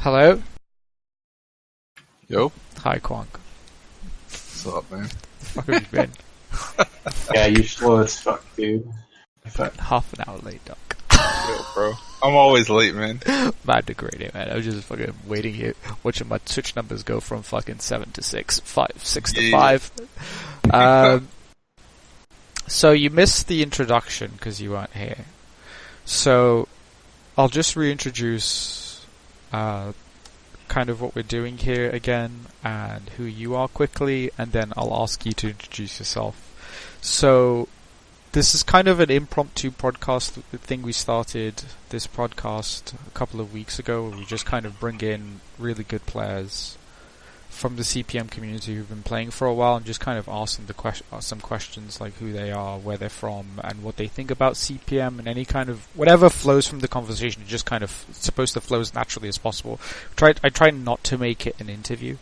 Hello? Yo. Hi, Kwong. What's up, man? The fuck have you been? Yeah, you slow as fuck, dude. Half an hour late, Doc. Yo, bro. I'm always late, man. Mad degrading, man. I was just fucking waiting here, watching my Twitch numbers go from fucking 7 to 6, 6 to 5. So you missed the introduction because you weren't here. So I'll just reintroduce kind of what we're doing here again and who you are quickly, and then I'll ask you to introduce yourself. So this is kind of an impromptu podcast thing. We started this podcast a couple of weeks ago where we just kind of bring in really good players from the CPM community who've been playing for a while and just kind of ask them some questions like who they are, where they're from, and what they think about CPM, and any kind of whatever flows from the conversation. Just kind of supposed to flow as naturally as possible. I try not to make it an interview.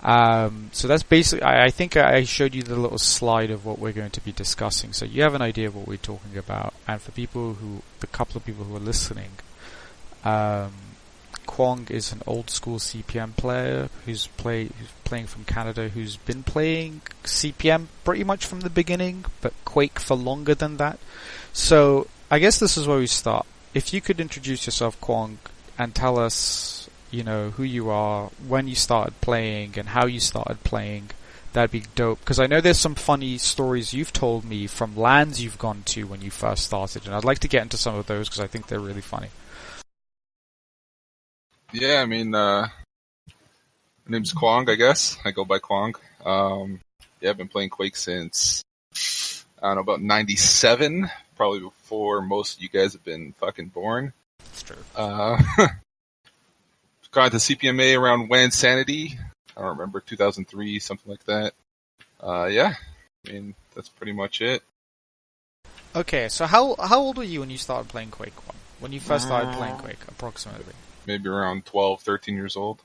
So that's basically, I think I showed you the little slide of what we're going to be discussing, so you have an idea of what we're talking about. And for the couple of people who are listening, Kwong is an old school CPM player who's playing from Canada, who's been playing CPM pretty much from the beginning, but Quake for longer than that. So I guess this is where we start. If you could introduce yourself, Kwong, and tell us, who you are, when you started playing, and how you started playing, that'd be dope. Because I know there's some funny stories you've told me from LANs you've gone to when you first started, and I'd like to get into some of those because I think they're really funny. Yeah, I mean, my name's Kwong, I guess. I go by Kwong. I've been playing Quake since, I don't know, about 97, probably before most of you guys have been fucking born. That's true. Got to CPMA around WAN Sanity. I don't remember, 2003, something like that. I mean, that's pretty much it. Okay, so how old were you when you started playing Quake 1? When you first started playing Quake, approximately? Maybe around 12, 13 years old.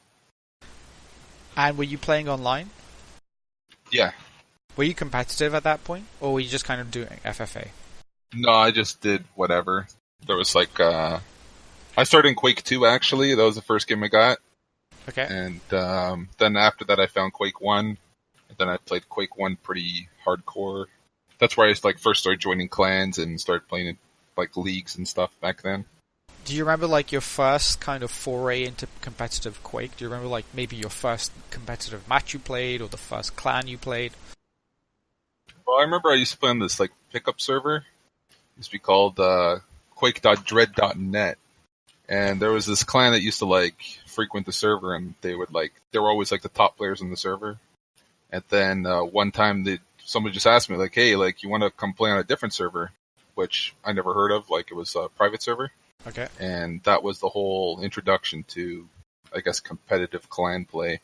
And were you playing online? Yeah. Were you competitive at that point? Or were you just kind of doing FFA? No, I just did whatever. There was I started in Quake 2, actually. That was the first game I got. Okay. And then after that I found Quake 1. And then I played Quake 1 pretty hardcore. That's where I first started joining clans and started playing in leagues and stuff back then. Do you remember your first kind of foray into competitive Quake? Do you remember maybe your first competitive match you played, or the first clan you played? Well, I remember I used to play on this pickup server. It used to be called quake.dread.net. And there was this clan that used to frequent the server, and they were always the top players in the server. And then one time somebody just asked me hey, you want to come play on a different server, which I never heard of. It was a private server. Okay. And that was the whole introduction to, I guess, competitive clan play.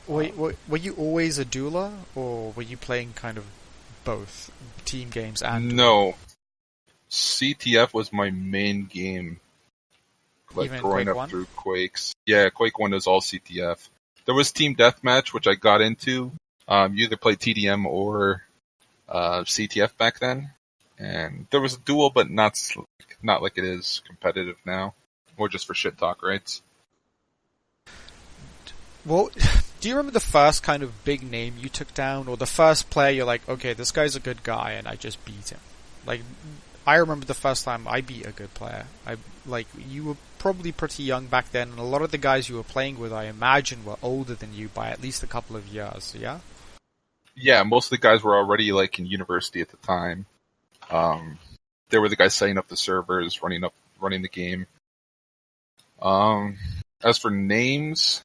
Were you always a dueler, or were you playing kind of both team games and... No. CTF was my main game. Even growing Quake up 1? through Quakes. Yeah, Quake 1 was all CTF. There was Team Deathmatch, which I got into. You either played TDM or CTF back then. And there was a duel, but not like it is competitive now. More just for shit talk, right? Well, do you remember the first kind of big name you took down, or the first player you're okay, this guy's a good guy, and I just beat him? I remember the first time I beat a good player. You were probably pretty young back then, and a lot of the guys you were playing with, I imagine, were older than you by at least a couple of years, yeah? Yeah, most of the guys were already in university at the time. They were the guys setting up the servers, running the game. As for names,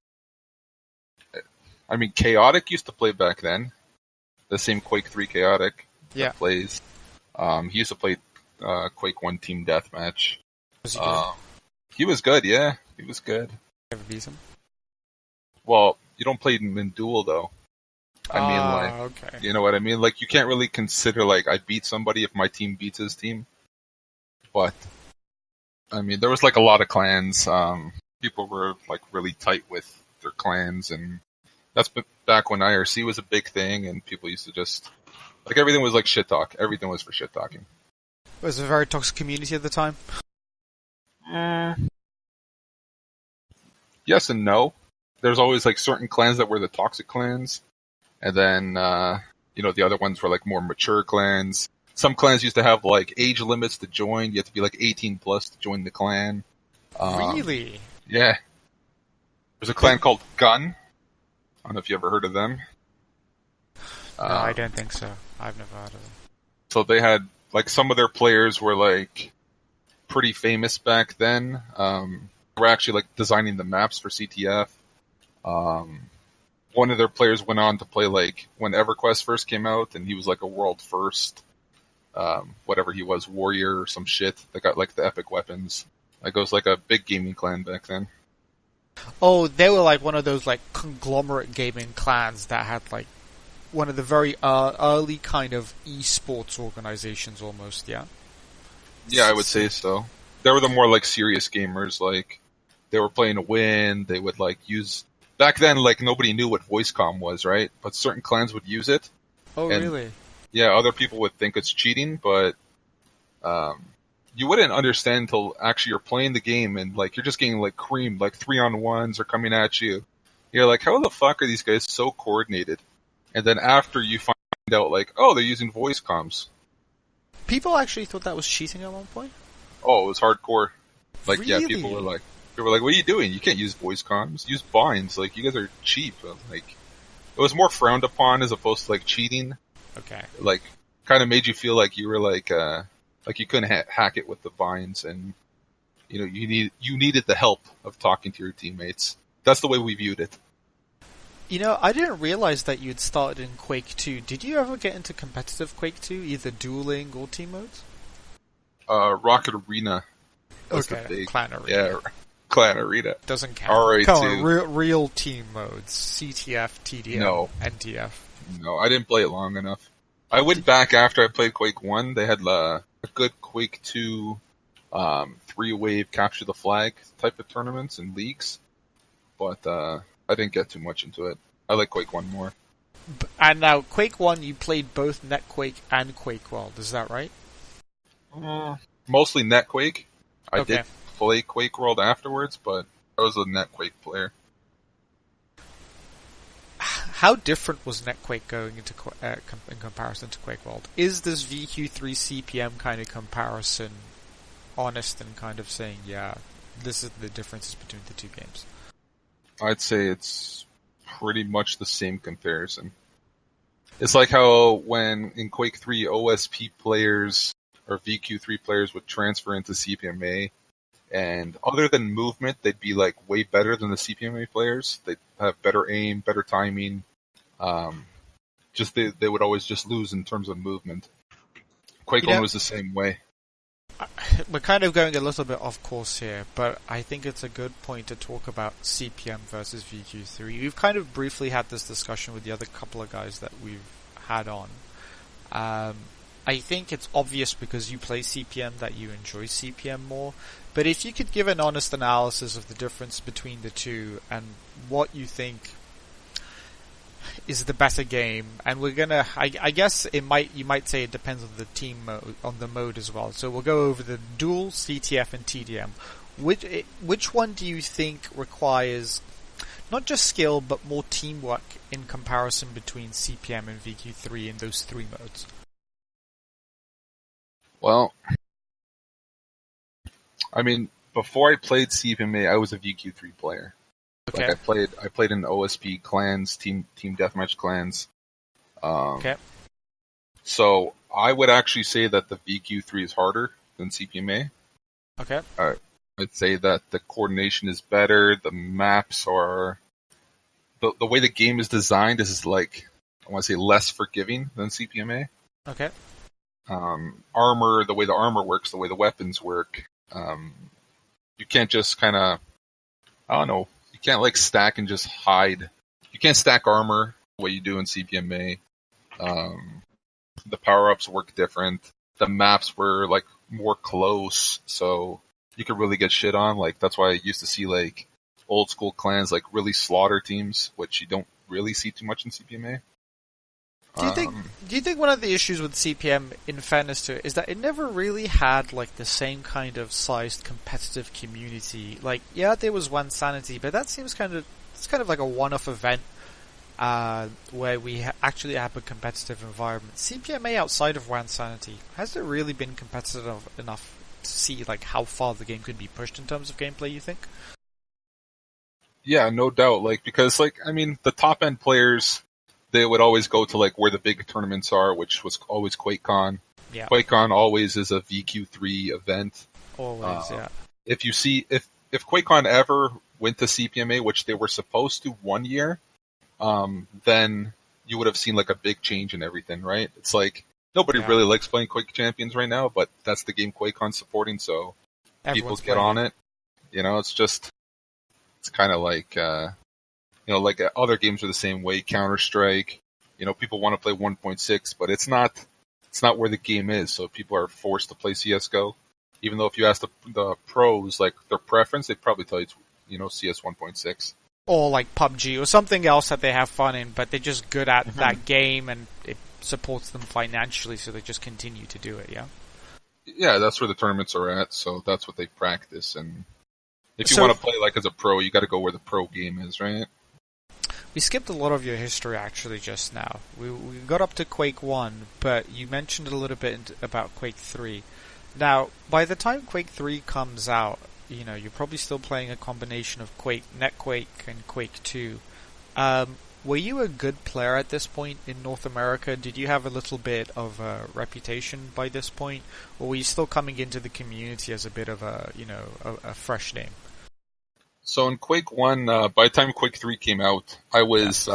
I mean, Chaotic used to play back then. The same Quake 3 Chaotic that plays. He used to play Quake 1 Team Deathmatch. Was he good? He was good, yeah. He was good. Ever beat him? Well, you don't play him in duel, though. I mean, okay. You know what I mean? You can't really consider, I beat somebody if my team beats his team. But, I mean, there was, a lot of clans. People were, really tight with their clans, and that's back when IRC was a big thing, and people used to just... everything was, shit talk. Everything was for shit talking. Was it a very toxic community at the time? yes and no. There's always like certain clans that were the toxic clans, and then the other ones were like more mature clans. Some clans used to have like age limits to join. You have to be like 18 plus to join the clan. Really? Yeah. There's a clan called Gun. I don't know if you ever heard of them. No, I don't think so. I've never heard of them. So they had like some of their players were like pretty famous back then. They were actually like designing the maps for CTF. One of their players went on to play like when EverQuest first came out, and he was like a world first, whatever he was, warrior or some shit that got like the epic weapons. Like it was like a big gaming clan back then. Oh, they were like one of those like conglomerate gaming clans that had like one of the very early kind of esports organizations almost, yeah? Yeah, I would say so. They were the more like serious gamers, like they were playing to win, they would like use... Back then, like nobody knew what voice comm was, right? But certain clans would use it. Oh, and, really? Yeah, other people would think it's cheating, but you wouldn't understand until actually you're playing the game and like you're just getting like creamed, like 3-on-1s are coming at you. You're like, how the fuck are these guys so coordinated? And then after you find out like, oh, they're using voice comms. People actually thought that was cheating at one point? Oh, it was hardcore. Like, really? Yeah, people were like, what are you doing? You can't use voice comms. Use binds. Like, you guys are cheap. Like, it was more frowned upon as opposed to like cheating. Okay. Like, kind of made you feel like you were like you couldn't hack it with the binds, and you needed the help of talking to your teammates. That's the way we viewed it. You know, I didn't realize that you'd started in Quake 2. Did you ever get into competitive Quake 2, either dueling or team modes? Rocket Arena. Okay, Clan Arena. Yeah, Clan Arena. Doesn't count. RA2. Come on, real team modes. CTF, TDM, No. NTF. No, I didn't play it long enough. I went back after I played Quake 1. They had a good Quake 2 3-wave capture the flag type of tournaments and leagues. But I didn't get too much into it. I like Quake 1 more. And now, Quake 1, you played both NetQuake and Quake World, is that right? Mostly NetQuake. I Okay. did play Quake World afterwards, but I was a NetQuake player. How different was NetQuake going into in comparison to Quake World? Is this VQ3 CPM kind of comparison honest and kind of saying, yeah, this is the differences between the two games? I'd say it's pretty much the same comparison. It's like how when in Quake 3 OSP players or VQ3 players would transfer into CPMA, and other than movement, they'd be like way better than the CPMA players. They'd have better aim, better timing. They would always just lose in terms of movement. Quake 1 was the same way. We're kind of going a little bit off course here, but I think it's a good point to talk about CPM versus VQ3. We've kind of briefly had this discussion with the other couple of guys that we've had on. I think it's obvious because you play CPM that you enjoy CPM more, but if you could give an honest analysis of the difference between the two and what you think is the better game, and we're gonna, I guess you might say it depends on the team mode, on the mode as well. So we'll go over the Duel, CTF, and TDM. Which one do you think requires not just skill but more teamwork in comparison between CPM and VQ3 in those three modes? Well, I mean, before I played CPMA, I was a VQ3 player. Okay. Like I played in OSP clans, team deathmatch clans. Okay. So I would actually say that the VQ3 is harder than CPMA. Okay. I'd say that the coordination is better. The maps are the way the game is designed is like, I want to say, less forgiving than CPMA. Okay. Armor, the way the armor works, the way the weapons work. You can't just kind of, I don't know. You can't like stack and just hide. You can't stack armor the way you do in CPMA. The power-ups work different. The maps were like more close, so you could really get shit on. Like that's why I used to see like old school clans like really slaughter teams, which you don't really see too much in CPMA. Do you think one of the issues with CPM, in fairness to it, is that it never really had like the same kind of sized competitive community? Like, yeah, there was One Sanity, but that seems it's kind of like a one-off event where we actually have a competitive environment. CPMA outside of One Sanity, has it really been competitive enough to see like how far the game could be pushed in terms of gameplay? You think? Yeah, no doubt. Like, because like, I mean, the top end players, they would always go to like where the big tournaments are, which was always QuakeCon. Yeah. QuakeCon always is a VQ3 event. Always, yeah. If QuakeCon ever went to CPMA, which they were supposed to one year, then you would have seen like a big change in everything, right? It's like nobody really likes playing Quake Champions right now, but that's the game QuakeCon's supporting, so Everyone's people get on it. You know, it's kind of like, like other games are the same way. Counter-Strike, people want to play 1.6, but it's not where the game is. So people are forced to play CS:GO. Even though if you ask the pros, like their preference, they'd probably tell you, CS 1.6. Or like PUBG or something else that they have fun in, but they're just good at that game and it supports them financially, so they just continue to do it, yeah? Yeah, that's where the tournaments are at, so that's what they practice. And if you want to play like as a pro, you got to go where the pro game is, right? We skipped a lot of your history actually just now. We got up to Quake 1, but you mentioned a little bit about Quake 3. Now, by the time Quake 3 comes out, you're probably still playing a combination of Quake, NetQuake, and Quake 2. Were you a good player at this point in North America? Did you have a little bit of a reputation by this point? Or were you still coming into the community as a bit of a fresh name? So in Quake 1, by the time Quake 3 came out, I was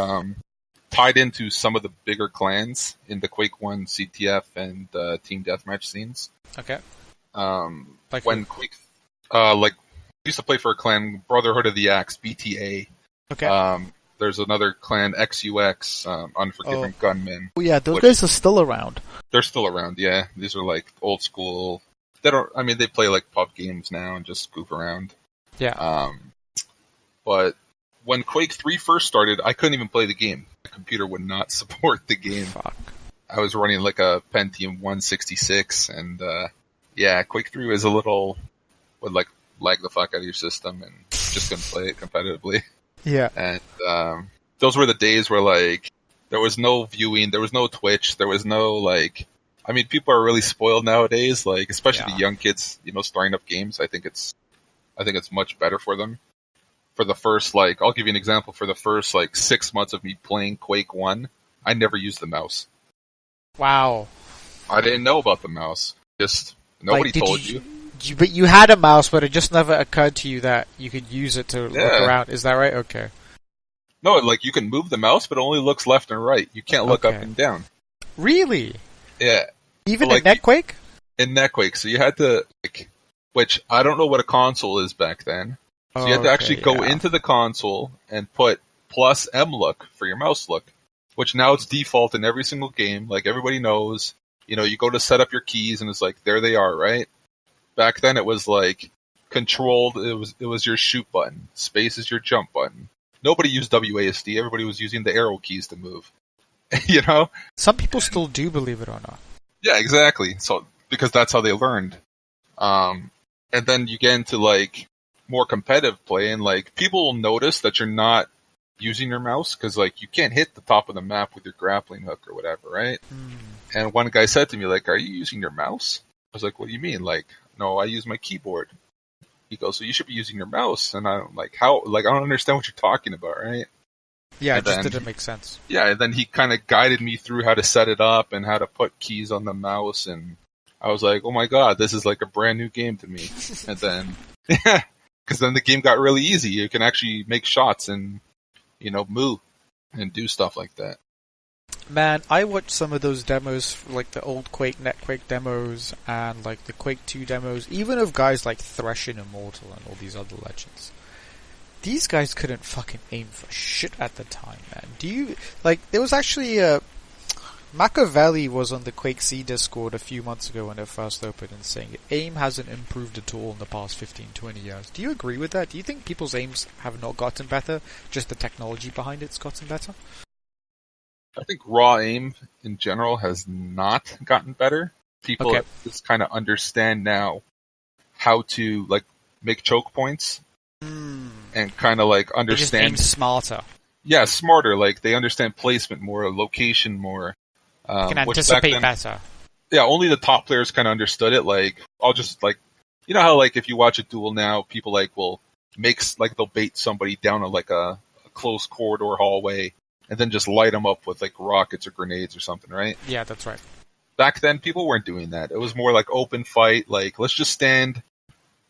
tied into some of the bigger clans in the Quake 1 CTF and Team Deathmatch scenes. Okay. Like when Quake... like, I used to play for a clan, Brotherhood of the Axe, BTA. Okay. There's another clan, XUX, Unforgiven Gunmen. Oh yeah, those guys are still around. They're still around, yeah. These are like old school... they play like pub games now and just goof around. Yeah. But when Quake 3 first started, I couldn't even play the game. The computer would not support the game. Fuck. I was running like a Pentium 166, and Quake 3 was would like lag the fuck out of your system and just couldn't play it competitively. Yeah. And those were the days where like there was no viewing, there was no Twitch, there was no like... I mean, people are really spoiled nowadays, like especially the young kids, starting up games. I think it's much better for them. For the first, I'll give you an example. For the first, 6 months of me playing Quake 1, I never used the mouse. Wow. I didn't know about the mouse. Just, nobody told you. But you had a mouse, but it just never occurred to you that you could use it to look around. Is that right? Okay. No, you can move the mouse, but it only looks left and right. You can't look up and down. Really? Yeah. Even in NetQuake? In NetQuake. So you had to, which I don't know what a console is back then. So you had to actually go into the console and put plus M look for your mouse look, which now it's default in every single game. Like everybody knows, you go to set up your keys and it's like, there they are, right? Back then it was controlled. It was your shoot button. Space is your jump button. Nobody used WASD. Everybody was using the arrow keys to move. Some people still do, believe it or not. Yeah, exactly. So, because that's how they learned. And then you get into more competitive play, and people will notice that you're not using your mouse because you can't hit the top of the map with your grappling hook or whatever, right? And one guy said to me, are you using your mouse? I was like, what do you mean? No, I use my keyboard. He goes, so you should be using your mouse. And I'm like, how? I don't understand what you're talking about, right? Yeah, it just didn't make sense. Yeah, and then he kind of guided me through how to set it up and how to put keys on the mouse, and I was like, oh my god, this is a brand new game to me. And then, because then the game got really easy. You can actually make shots and, move and do stuff like that. Man, I watched some of those demos, the old Quake, NetQuake demos, and the Quake 2 demos, even of guys like Thresh and Immortal and all these other legends. These guys couldn't fucking aim for shit at the time, man. There was actually Machiavelli was on the Quake C Discord a few months ago when it first opened and saying aim hasn't improved at all in the past 15-20 years. Do you agree with that? Do you think people's aims have not gotten better? Just the technology behind it's gotten better? I think raw aim in general has not gotten better. People Okay. just kind of understand now how to like make choke points and kind of like They just aim understand. smarter. Yeah, smarter. Like they understand placement more, location more. They can Which back anticipate then, better. yeah, only the top players kind of understood it. Like I'll just like, you know how like if you watch a duel now, people like will like they'll bait somebody down a close corridor hallway and then just light them up with like rockets or grenades or something, right? Yeah, that's right. Back then, people weren't doing that. It was more like open fight. Like let's just stand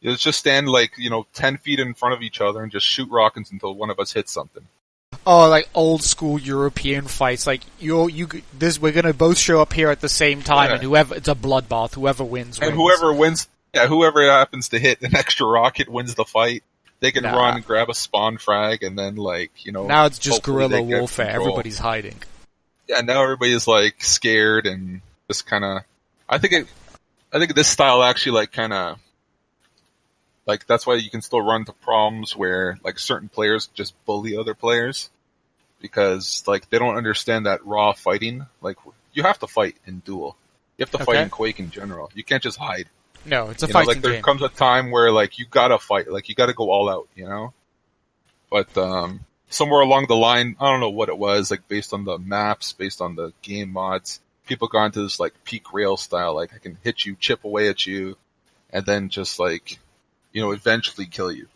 like 10 feet in front of each other and just shoot rockets until one of us hits something. Oh, like old school European fights. Like we're gonna both show up here at the same time, Yeah. and it's a bloodbath. Whoever wins. And whoever wins, yeah, whoever happens to hit an extra rocket wins the fight. They can Nah. run and grab a spawn frag, and then Now it's just hopefully guerrilla they get warfare. control. Everybody's hiding. Yeah, now everybody's like scared and just kind of. I think this style actually like kind of like that's why you can still run into problems where like certain players just bully other players because like they don't understand that raw fighting. Like you have to fight in duel. You have to fight Okay. in Quake in general. You can't just hide. No, it's a You know, fighting like there game. comes a time where like you gotta fight, like you gotta go all out, But somewhere along the line, I don't know what it was, like based on the maps, based on the game mods, people got into this like peak rail style, like I can hit you, chip away at you, and then just like eventually kill you.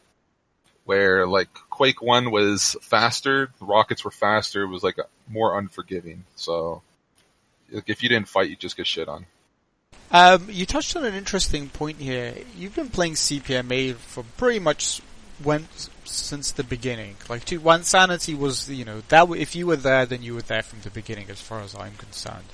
Where like Quake 1 was faster, the rockets were faster, it was like more unforgiving. So like, if you didn't fight, you just get shit on. You touched on an interesting point here. You've been playing CPMA for pretty much since the beginning. Like, one Sanity was, that if you were there, then you were there from the beginning, as far as I'm concerned.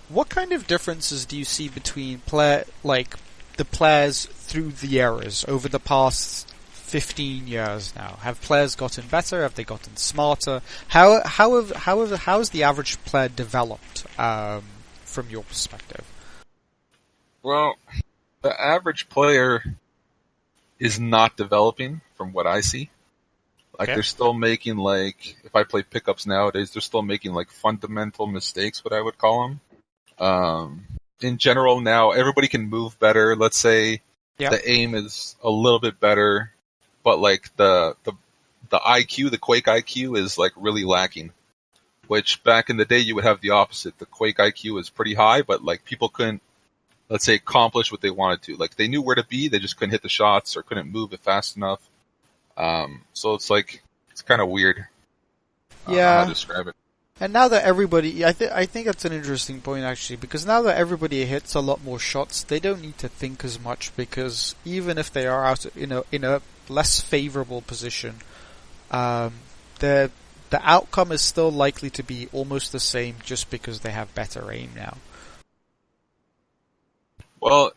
What kind of differences do you see between the players through the eras over the past 15 years now? Have players gotten better? Have they gotten smarter? How's the average player developed from your perspective? Well, the average player is not developing from what I see. Like Okay. they're still making if I play pickups nowadays, they're still making like fundamental mistakes, what I would call them. In general now, everybody can move better. Let's say Yeah. the aim is a little bit better, but like the IQ, the Quake IQ is like really lacking. Which back in the day you would have the opposite. The Quake IQ is pretty high, but like people couldn't, let's say, accomplish what they wanted to. Like they knew where to be, they just couldn't hit the shots or couldn't move it fast enough. So it's kind of weird. Yeah. How to describe it. And now that everybody, I think that's an interesting point actually, because now that everybody hits a lot more shots, they don't need to think as much, because even if they are out in a less favorable position, the outcome is still likely to be almost the same, just because they have better aim now. Well,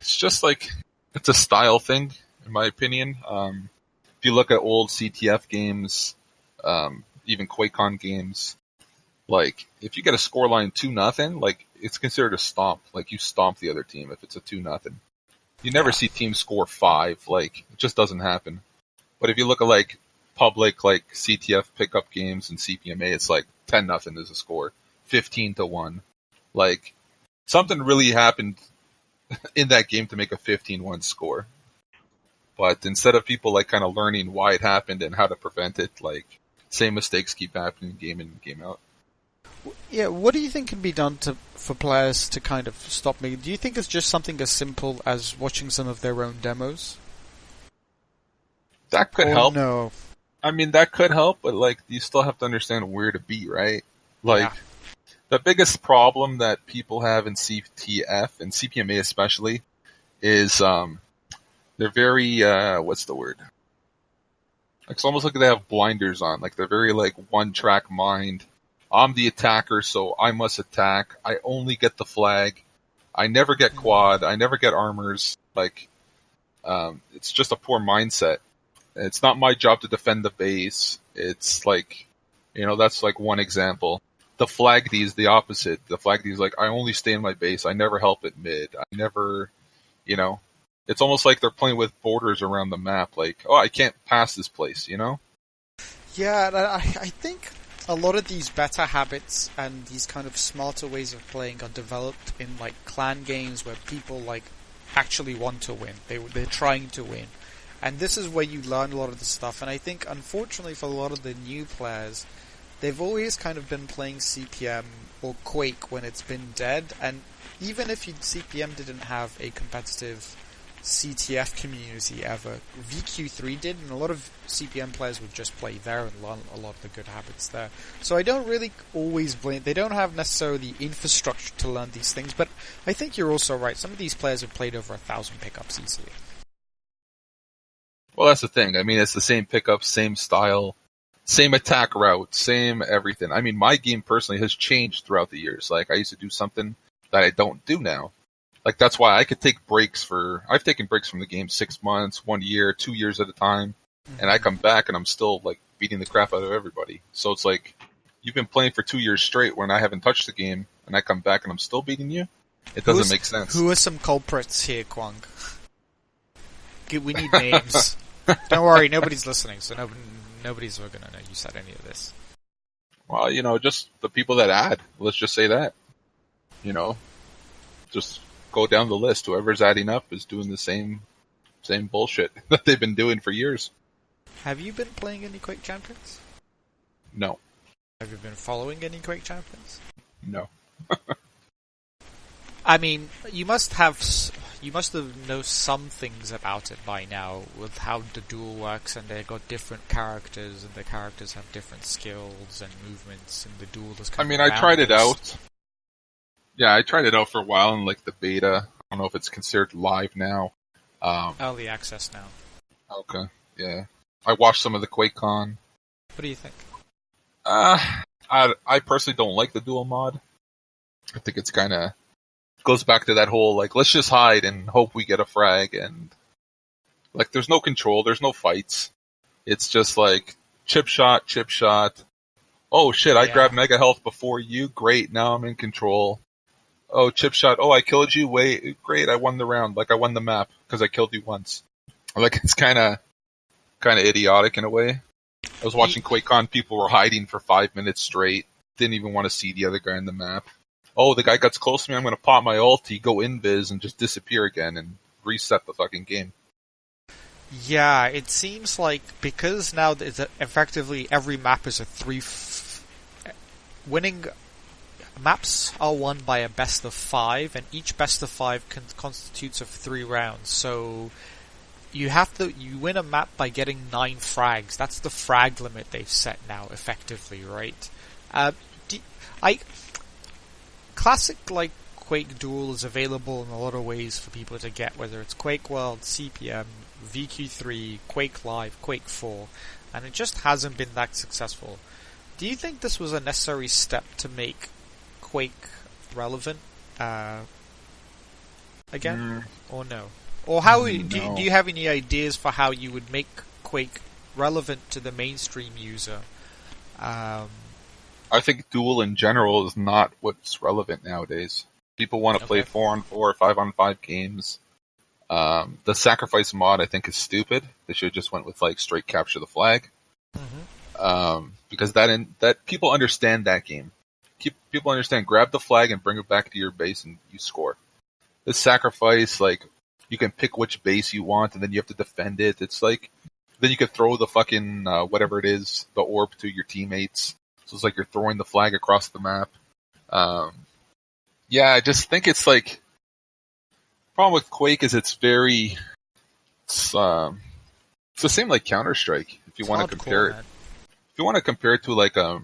it's just like it's a style thing, in my opinion. If you look at old CTF games, even QuakeCon games, like if you get a scoreline 2-0, like it's considered a stomp. Like you stomp the other team if it's a 2-0. You never see teams score 5. Like it just doesn't happen. But if you look at like public like CTF pickup games and CPMA, it's like 10-0 is a score, 15-1. Like something really happened in that game to make a 15-1 score. But instead of people like kind of learning why it happened and how to prevent it, like same mistakes keep happening game in, game out. Yeah, what do you think can be done for players to kind of stop making? Do you think it's just something as simple as watching some of their own demos? That could Or help. No. I mean, that could help, but like you still have to understand where to be, right? Like Yeah. the biggest problem that people have in CTF and CPMA especially is they're very what's the word? Like it's almost like they have blinders on. Like they're very like one-track mind. I'm the attacker, so I must attack. I only get the flag. I never get quad. I never get armors. Like it's just a poor mindset. It's not my job to defend the base. It's like, that's like one example. The flag D is the opposite. The flag D is like, I only stay in my base. I never help at mid. I never, it's almost like they're playing with borders around the map. Like, oh, I can't pass this place, Yeah, I think a lot of these better habits and these kind of smarter ways of playing are developed in like clan games where people like actually want to win. They're trying to win. And this is where you learn a lot of the stuff. And I think, unfortunately, for a lot of the new players, they've always kind of been playing CPM or Quake when it's been dead. And even if CPM didn't have a competitive CTF community ever, VQ3 did, and a lot of CPM players would just play there and learn a lot of the good habits there. So I don't really always blame. They don't have necessarily the infrastructure to learn these things, but I think you're also right. Some of these players have played over 1,000 pickups easily. Well, that's the thing. I mean, it's the same pickups, same style, same attack route, same everything. I mean, my game personally has changed throughout the years. Like, I used to do something that I don't do now. Like, that's why I could take breaks I've taken breaks from the game 6 months, 1 year, 2 years at a time, and I come back and I'm still, like, beating the crap out of everybody. So it's like, you've been playing for 2 years straight when I haven't touched the game, and I come back and I'm still beating you? It doesn't make sense. Who are some culprits here, Kwong? We need names. Don't worry, nobody's listening, so nobody's going to know you said any of this. Well, just the people that add. Let's just say that. Just go down the list. Whoever's adding up is doing the same bullshit that they've been doing for years. Have you been playing any Quake Champions? No. Have you been following any Quake Champions? No. I mean, you must have know some things about it by now, with how the duel works, and they've got different characters, and the characters have different skills and movements, and the duel is kind of I tried it out. Yeah, I tried it out for a while in, like, the beta. I don't know if it's considered live now. Early access now. Okay, yeah. I watched some of the QuakeCon. What do you think? I personally don't like the duel mod. I think it's kind of goes back to that whole, like, let's just hide and hope we get a frag, and, like, there's no control, there's no fights. It's just, like, chip shot. Oh, shit, I grabbed mega health before you. Great, now I'm in control. Oh, chip shot. Oh, I killed you. Wait, great, I won the round. Like, I won the map because I killed you once. Like, it's kind of idiotic in a way. I was watching QuakeCon, people were hiding for 5 minutes straight. Didn't even want to see the other guy in the map. Oh, the guy gets close to me, I'm going to pop my ulti, go invis, and just disappear again and reset the fucking game. Yeah, it seems like because now it's effectively every map is a winning maps are won by a best of 5, and each best of 5 constitutes of 3 rounds. So you win a map by getting 9 frags. That's the frag limit they've set now, effectively, right? Classic, like, Quake Duel is available in a lot of ways for people to get, whether it's Quake World, CPM, VQ3, Quake Live, Quake 4, and it just hasn't been that successful. Do you think this was a necessary step to make Quake relevant again, or no? Or how do you have any ideas for how you would make Quake relevant to the mainstream user? I think Duel in general is not what's relevant nowadays. People want to play 4-on-4 or 5-on-5 games. The sacrifice mod, I think, is stupid. They should have just went with, like, straight capture the flag. Mm-hmm. Because that people understand that game. People understand, grab the flag and bring it back to your base and you score. This sacrifice, like, you can pick which base you want and then you have to defend it. It's like, then you can throw the fucking, whatever it is, the orb to your teammates. So it's like you're throwing the flag across the map. Yeah, I just think it's like, problem with Quake is it's the same like Counter-Strike. If you want to compare it, if you want to compare it to like a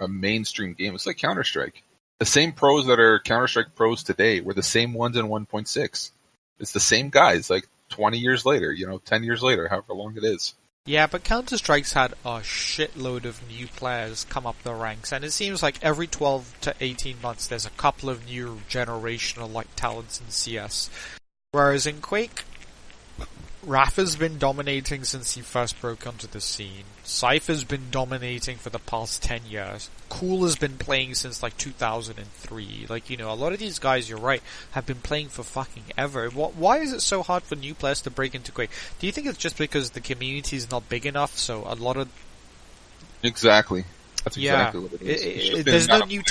mainstream game, it's like Counter-Strike. The same pros that are Counter-Strike pros today were the same ones in 1.6. It's the same guys, like 20 years later, 10 years later, however long it is. Yeah, but Counter-Strike's had a shitload of new players come up the ranks, and it seems like every 12 to 18 months there's a couple of new generational like talents in CS. Whereas in Quake, Rafa's been dominating since he first broke onto the scene. Cypher's been dominating for the past 10 years. Cool has been playing since like 2003. Like, a lot of these guys, you're right, have been playing for fucking ever. Why is it so hard for new players to break into Quake? Do you think it's just because the community is not big enough, so a lot of... Exactly. That's exactly what it is. There's no new.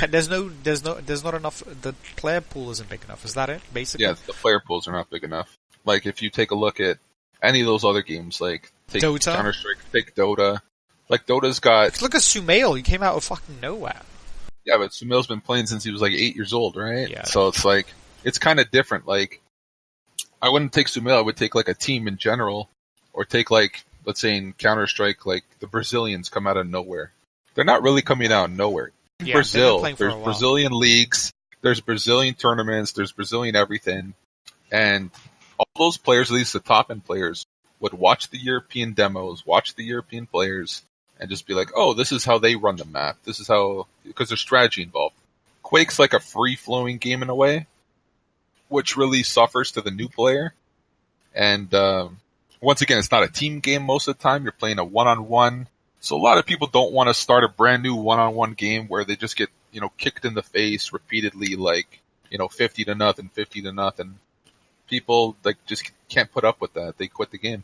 There's not enough. The player pool isn't big enough. Is that it? Basically. Yeah, the player pools are not big enough. Like if you take a look at any of those other games, like take Dota? Counter-Strike, take Dota. Like Dota's got. Look at Sumail. He came out of fucking nowhere. Yeah, but Sumail's been playing since he was like 8 years old, right? Yeah. So it's like it's kind of different. Like I wouldn't take Sumail. I would take like a team in general, or take like let's say in Counter-Strike, like the Brazilians come out of nowhere. They're not really coming out of nowhere. In Brazil, there's Brazilian leagues, there's Brazilian tournaments, there's Brazilian everything, and all those players, at least the top end players, would watch the European demos, watch the European players, and just be like, oh, this is how they run the map. This is how, because there's strategy involved. Quake's like a free-flowing game in a way, which really suffers to the new player. And once again, it's not a team game most of the time. You're playing a one-on-one. So a lot of people don't want to start a brand new one-on-one game where they just get, kicked in the face repeatedly, like, 50-0, 50-0. People just can't put up with that. They quit the game.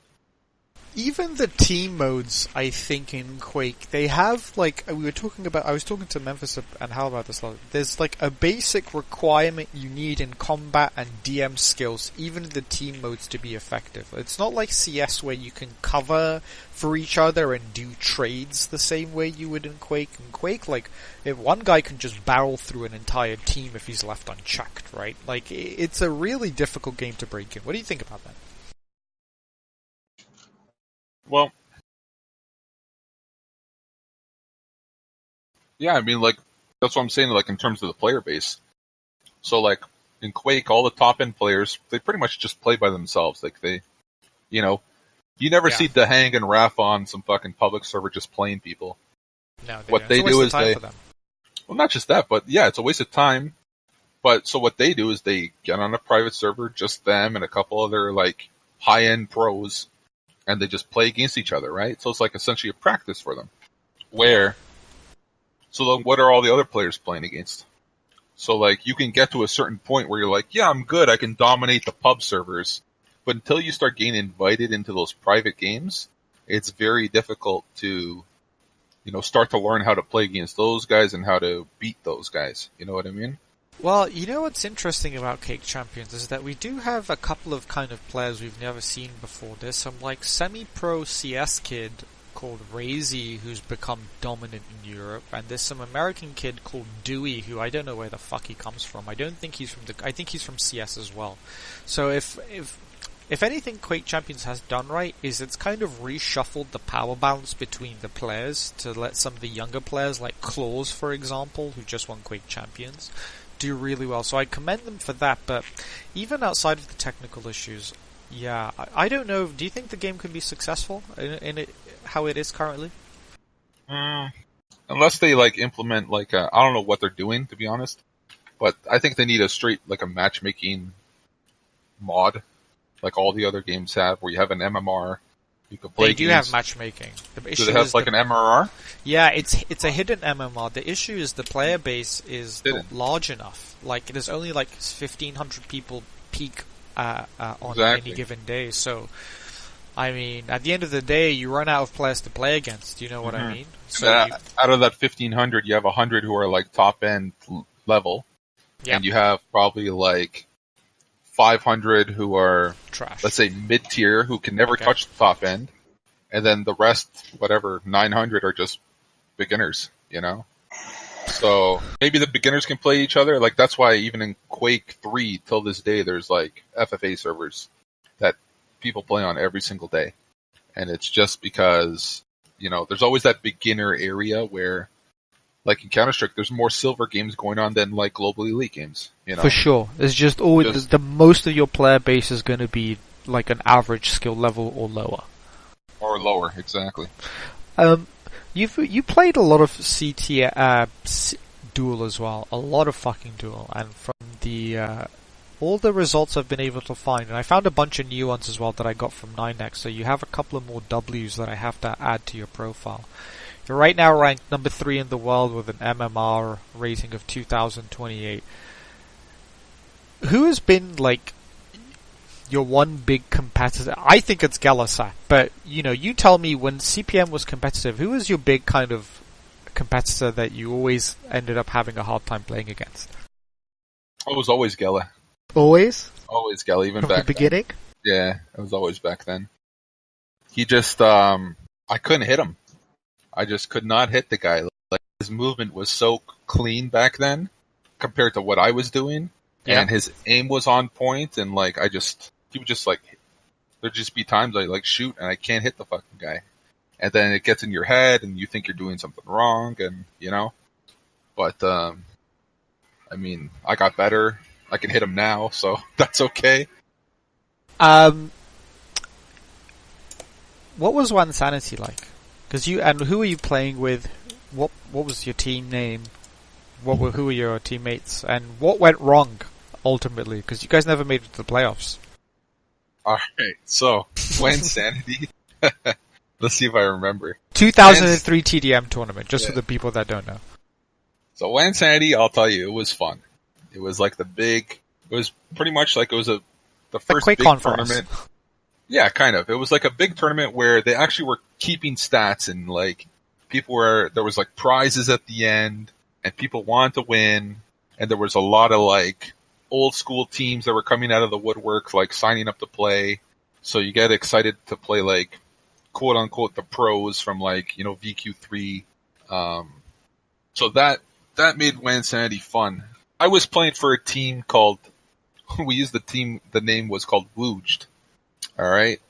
Even the team modes, I think, in Quake, they have, I was talking to Memphis and Hal about this. There's, a basic requirement you need in combat and DM skills, even in the team modes, to be effective. It's not like CS where you can cover for each other and do trades the same way you would in Quake. In Quake, if one guy can just barrel through an entire team if he's left unchecked, right? It's a really difficult game to break in. What do you think about that? Well, yeah, I mean, that's what I'm saying, in terms of the player base. So, in Quake, all the top-end players, they pretty much just play by themselves. You never see Dehang and Raph on some fucking public server just playing people. No, what they do is well, not just that, but yeah, it's a waste of time. But, so what they do is they get on a private server, just them and a couple other, high-end pros, and they just play against each other, right? So it's essentially a practice for them. So then what are all the other players playing against? So you can get to a certain point where you're like, yeah, I'm good, I can dominate the pub servers. But until you start getting invited into those private games, it's very difficult to, start to learn how to play against those guys and how to beat those guys. You know what I mean? Well, what's interesting about Quake Champions is that we do have a couple of kind of players we've never seen before. There's some semi-pro CS kid called Razy who's become dominant in Europe, and there's some American kid called Dewey who I don't know where the fuck he comes from. I think he's from CS as well. So if anything Quake Champions has done right is it's kind of reshuffled the power balance between the players to let some of the younger players like Claws, for example, who just won Quake Champions, do really well. So I commend them for that, but even outside of the technical issues, yeah, I don't know. Do you think the game can be successful in it, how it is currently? Unless they implement I don't know what they're doing, to be honest, but I think they need a straight a matchmaking mod like all the other games have, where you have an MMR. You can play. They do have matchmaking. Do they have an MMR? Yeah, it's a hidden MMR. The issue is the player base is not large enough. There's only 1,500 people peak on any given day. So, I mean, at the end of the day, you run out of players to play against. You know what I mean? So out of that 1,500, you have 100 who are top end level, and you have probably 500 who are trash. Let's say mid tier, who can never touch the top end, and then the rest, 900 are just beginners. So maybe the beginners can play each other. That's why even in Quake 3 till this day, there's FFA servers that people play on every single day, and it's just because there's always that beginner area where. In Counter-Strike, there's more silver games going on than global elite games. For sure, it's just always the most of your player base is going to be an average skill level or lower. Or lower, exactly. You played a lot of CTF Duel as well, a lot of fucking Duel, and from the all the results I've been able to find, and I found a bunch of new ones as well that I got from 9X. So you have a couple of more W's that I have to add to your profile. You're right now ranked number 3 in the world with an MMR rating of 2028. Who has been your one big competitor? I think it's Galasat, but you tell me when CPM was competitive, who was your big kind of competitor that you always ended up having a hard time playing against? It was always Gela. Always? Always Gela, even From back the beginning? then. Yeah, it was always back then. He just, I couldn't hit him. I just could not hit the guy. Like, his movement was so clean back then compared to what I was doing. Yeah. And his aim was on point, and like, he would just like, there'd just be times I like shoot and I can't hit the fucking guy. And then it gets in your head and you think you're doing something wrong, and you know. But, I mean, I got better. I can hit him now, so that's okay. What was Wansanity like? And who were you playing with? What was your team name? Who were your teammates? And what went wrong ultimately? Because you guys never made it to the playoffs. All right, so Wansanity. Let's see if I remember. 2003 TDM tournament, just for the people that don't know. So Wansanity, I'll tell you, it was fun. It was like it was pretty much like it was the first Quake big conference. tournament. Yeah, kind of. It was like a big tournament where they actually were keeping stats, and like there was like prizes at the end, and people wanted to win, and there was a lot of like old school teams that were coming out of the woodwork, like signing up to play. So you get excited to play like quote unquote the pros from like, you know, VQ3. So that made Wansanity fun. I was playing for a team called, the name was called Wooged. Alright.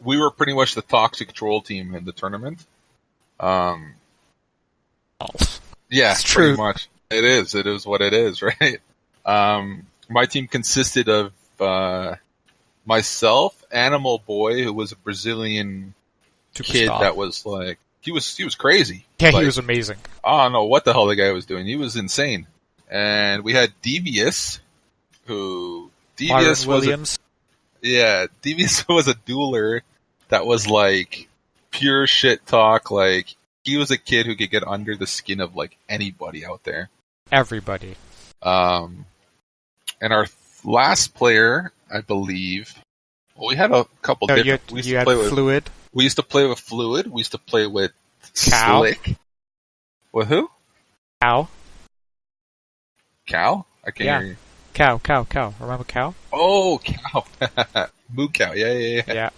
We were pretty much the toxic troll team in the tournament. Yeah, it's true. pretty much. It is what it is, right? My team consisted of, myself, Animal Boy, who was a Brazilian kid Superstar. that was like, he was crazy. Yeah, Like, he was amazing. I don't know what the hell the guy was doing. He was insane. And we had Devious, Byron Devious Williams. Devious was a dueler that was like pure shit talk. Like, he was a kid who could get under the skin of like anybody out there. Everybody. And our last player, I believe, well, we had a couple different. You had Fluid. We used to play with Fluid. We used to play with Cow. Slick. With who? Cow. Cal? I can't Yeah. hear you. Cow. Remember Cow? Oh, Cow. Moo Cow. Yeah. Yeah. It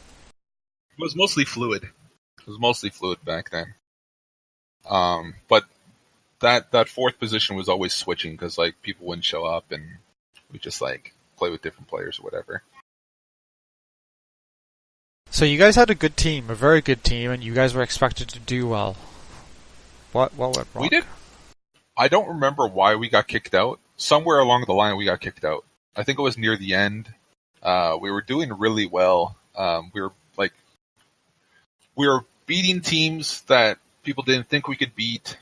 was mostly Fluid. Back then. But that fourth position was always switching because like people wouldn't show up, and we just like play with different players or whatever. So you guys had a good team, a very good team, and you guys were expected to do well. What went wrong? We did. I don't remember why we got kicked out. Somewhere along the line we got kicked out. I think it was near the end. We were doing really well. We were beating teams that people didn't think we could beat.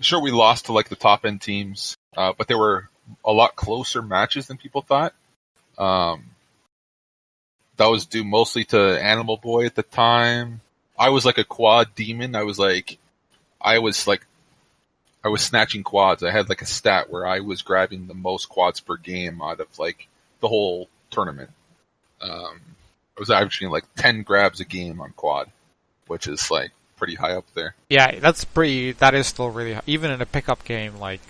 Sure, we lost to like the top end teams, but they were a lot closer matches than people thought. That was due mostly to Animal Boy at the time. I was like a quad demon. I was snatching quads. I had like a stat where I was grabbing the most quads per game out of like the whole tournament. I was averaging like 10 grabs a game on quad, which is like pretty high up there. Yeah, that is still really high. Even in a pickup game, like,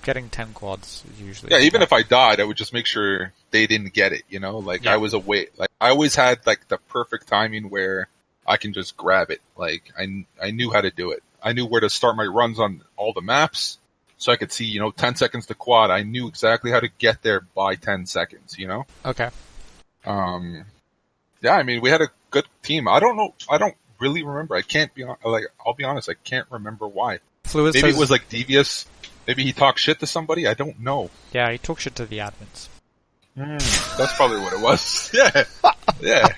getting 10 quads is usually... Yeah, even if I died, I would just make sure they didn't get it, you know? Like, yeah. I was away. Like, I always had like the perfect timing where I can just grab it. Like, I knew how to do it. I knew where to start my runs on all the maps, so I could see, 10 seconds to quad. I knew exactly how to get there by 10 seconds, Okay. Yeah, I mean, we had a good team. I don't know. I don't really remember. I'll be honest, I can't remember why. Maybe it was like Devious. Maybe he talked shit to somebody. I don't know. Yeah, he talked shit to the admins. That's probably what it was. Yeah.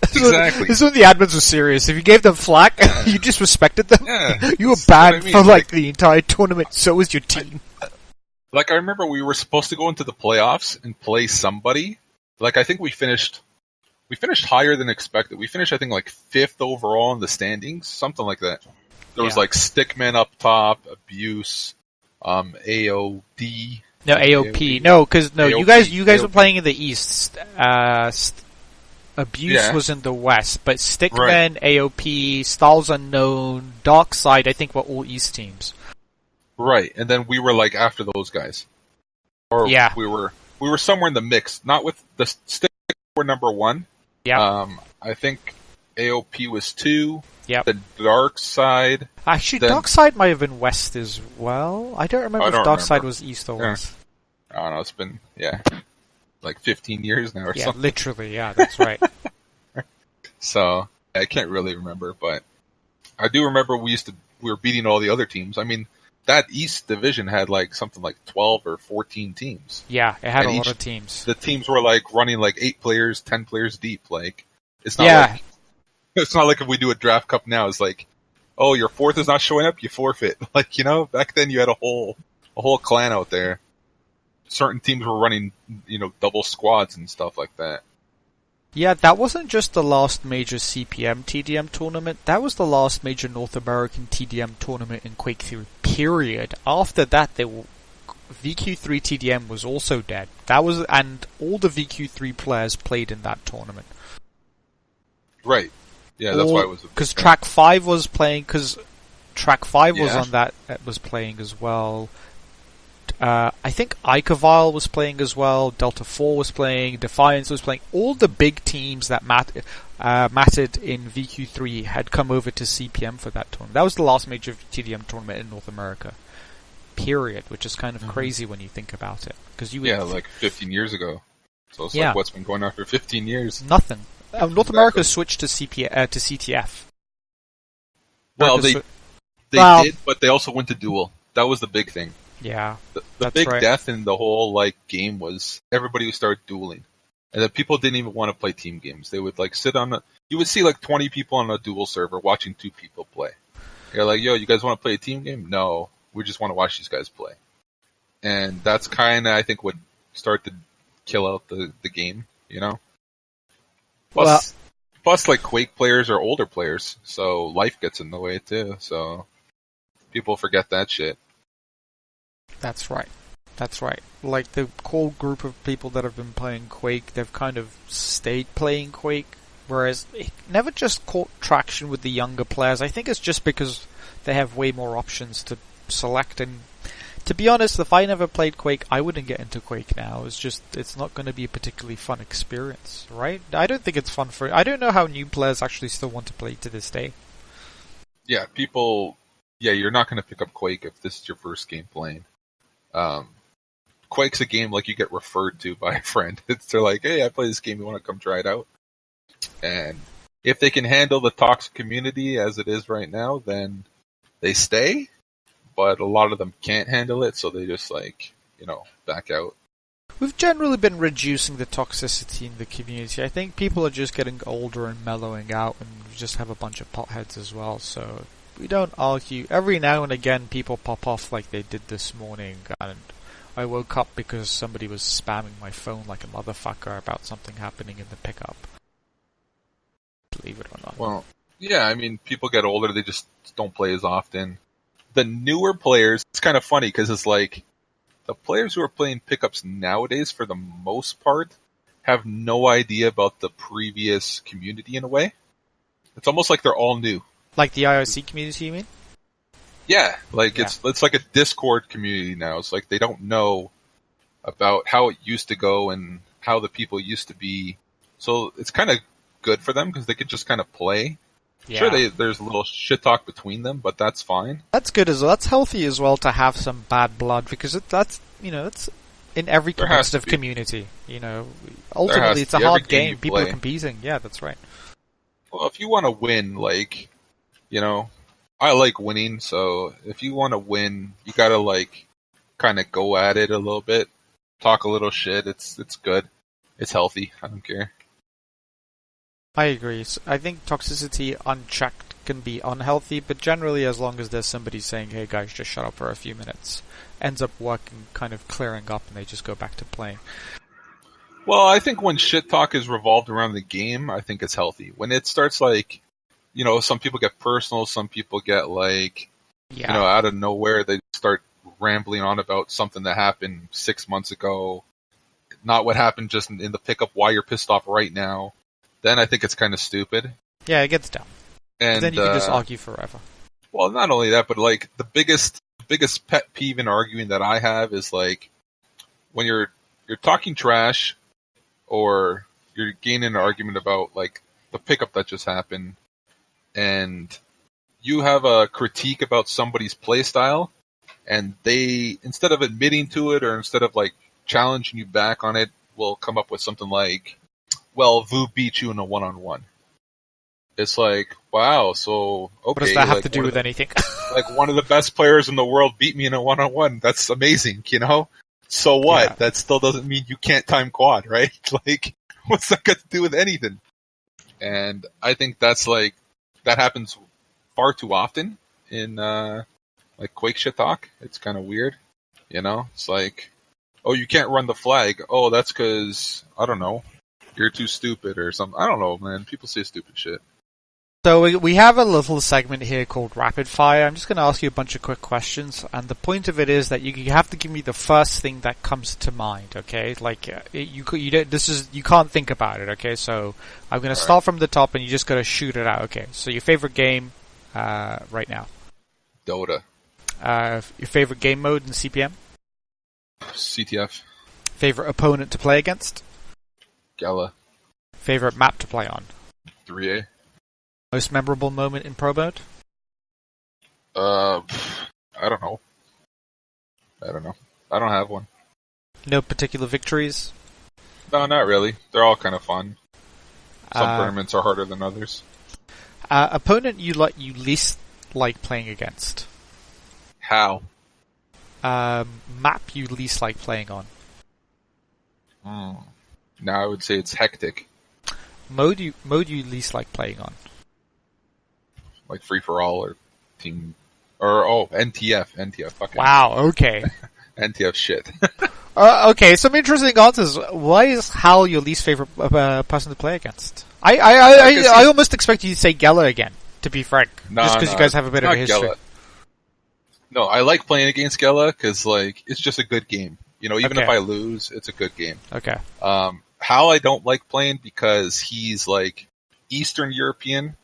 Exactly. This is when the admins were serious. If you gave them flack, you disrespected them. Yeah, you were banned for like the entire tournament. So was your team. Like, I remember we were supposed to go into the playoffs and play somebody. Like, I think we finished higher than expected. We finished, I think, like 5th overall in the standings, something like that. There was like Stickman up top, Abuse, AOD. No, AOP. No, because you guys were playing in the East. Abuse was in the West, but Stickman, AOP, Styles Unknown, Darkside, I think were all East teams. Right, and then we were like after those guys. Or we were somewhere in the mix. Not with the Stick were number 1. Yeah. I think AOP was 2. Yep. The Darkside. Actually, Darkside might have been West as well. I don't remember if Darkside was East or West. I don't know, it's been, like 15 years now or something. Yeah, literally, that's right. So, I can't really remember, but I do remember we were beating all the other teams. I mean, that East division had like something like 12 or 14 teams. Yeah, it had a lot of teams. The teams were like running like 8 players, 10 players deep. Like, it's not like if we do a draft cup now, it's like, oh, your 4th is not showing up, you forfeit. Like, back then you had a whole clan out there. Certain teams were running, double squads and stuff like that. Yeah, that wasn't just the last major CPM TDM tournament. That was the last major North American TDM tournament in Quake 3, period. After that, VQ3 TDM was also dead. And all the VQ3 players played in that tournament. Right. Yeah, that's why it was. Because Track 5 was playing, was on that, was playing as well. I think Icavile was playing as well, Delta 4 was playing, Defiance was playing. All the big teams that mattered in VQ3 had come over to CPM for that tournament. That was the last major TDM tournament in North America. Period, which is kind of crazy when you think about it. Like 15 years ago. So it's like, what's been going on for 15 years? Nothing. North America switched to CTF. Well, they did, but they also went to Duel. That was the big thing. Yeah, the big death in the whole game was everybody would start dueling, and then people didn't even want to play team games. They would sit on you would see like 20 people on a duel server watching 2 people play. You're like, yo, you guys want to play a team game? No, we just want to watch these guys play. And that's kind of, I think, what started to kill out the game, Plus, like Quake players are older players, so life gets in the way too. So people forget that shit. That's right. Like the core group of people that have been playing Quake, they've kind of stayed playing Quake, whereas it never just caught traction with the younger players. I think it's just because they have way more options to select, and to be honest, if I never played Quake, I wouldn't get into Quake now. It's not going to be a particularly fun experience, right? I don't think it's fun I don't know how new players actually still want to play to this day. Yeah, you're not going to pick up Quake if this is your first game playing. Quake's a game like you get referred to by a friend. They're like, hey, I play this game, you want to come try it out? And if they can handle the toxic community as it is right now, then they stay. But a lot of them can't handle it, so they just back out. We've generally been reducing the toxicity in the community. I think people are just getting older and mellowing out, and we just have a bunch of potheads as well, so we don't argue. Every now and again people pop off like they did this morning, and I woke up because somebody was spamming my phone like a motherfucker about something happening in the pickup. Believe it or not. Well, yeah, I mean, people get older, they just don't play as often. The newer players, it's kind of funny because it's like the players who are playing pickups nowadays, for the most part, have no idea about the previous community in a way. It's almost like they're all new. Like the IRC community, you mean? Yeah, it's like a Discord community now. It's like they don't know about how it used to go and how the people used to be. So it's kind of good for them because they could just kind of play. Yeah. Sure, there's a little shit talk between them, but that's fine. That's good as well. That's healthy as well to have some bad blood because it's in every competitive community. Ultimately it's a hard game. People are competing. Yeah, that's right. Well, if you want to win, I like winning, so if you want to win, you gotta kind of go at it a little bit, talk a little shit. It's good. It's healthy. I don't care. I agree. I think toxicity unchecked can be unhealthy, but generally as long as there's somebody saying, hey guys, just shut up for a few minutes, ends up working, kind of clearing up, and they just go back to playing. Well, I think when shit talk is revolved around the game, I think it's healthy. When it starts some people get personal, some people get out of nowhere, they start rambling on about something that happened 6 months ago, not what happened just in the pickup, why you're pissed off right now. then I think it's kind of stupid. Yeah, it gets dumb. And then you can just argue forever. Well, not only that, but like the biggest pet peeve in arguing that I have is like when you're talking trash or you're gaining an argument about like the pickup that just happened, and you have a critique about somebody's play style, and they, instead of admitting to it or instead of like challenging you back on it, will come up with something like, well, Vu beat you in a one-on-one. It's like, wow, so, okay. What does that have like to do with anything? Like, one of the best players in the world beat me in a one-on-one. That's amazing, you know? So what? Yeah. That still doesn't mean you can't time quad, right? Like, what's that got to do with anything? And I think that's like, that happens far too often in, like, Quake shit talk. It's kind of weird, you know? It's like, oh, you can't run the flag. Oh, that's because, I don't know, you're too stupid or something. I don't know, man. People say stupid shit. So we have a little segment here called Rapid Fire. I'm just going to ask you a bunch of quick questions, and the point of it is that you have to give me the first thing that comes to mind. Okay, like you can't think about it. Okay, so I'm going to start from the top, and you just got to shoot it out. Okay, so your favorite game right now? Dota. Your favorite game mode in CPM? CTF. Favorite opponent to play against? Gala. Favorite map to play on? 3A. Most memorable moment in Promode? I don't know. I don't have one. No particular victories? No, not really. They're all kind of fun. Some tournaments are harder than others. Opponent you least like playing against? How? Map you least like playing on? Now I would say it's hectic. Mode you least like playing on? Like free for all or team, or NTF. Fucking wow. Okay. NTF shit. Okay. Some interesting answers. Why is Hal your least favorite person to play against? I almost expect you to say Geller again. To be frank, just because you guys have a bit of a history. Gela. No, I like playing against Gela because like it's just a good game. You know, even if I lose, it's a good game. Okay. Hal I don't like playing because he's like Eastern European.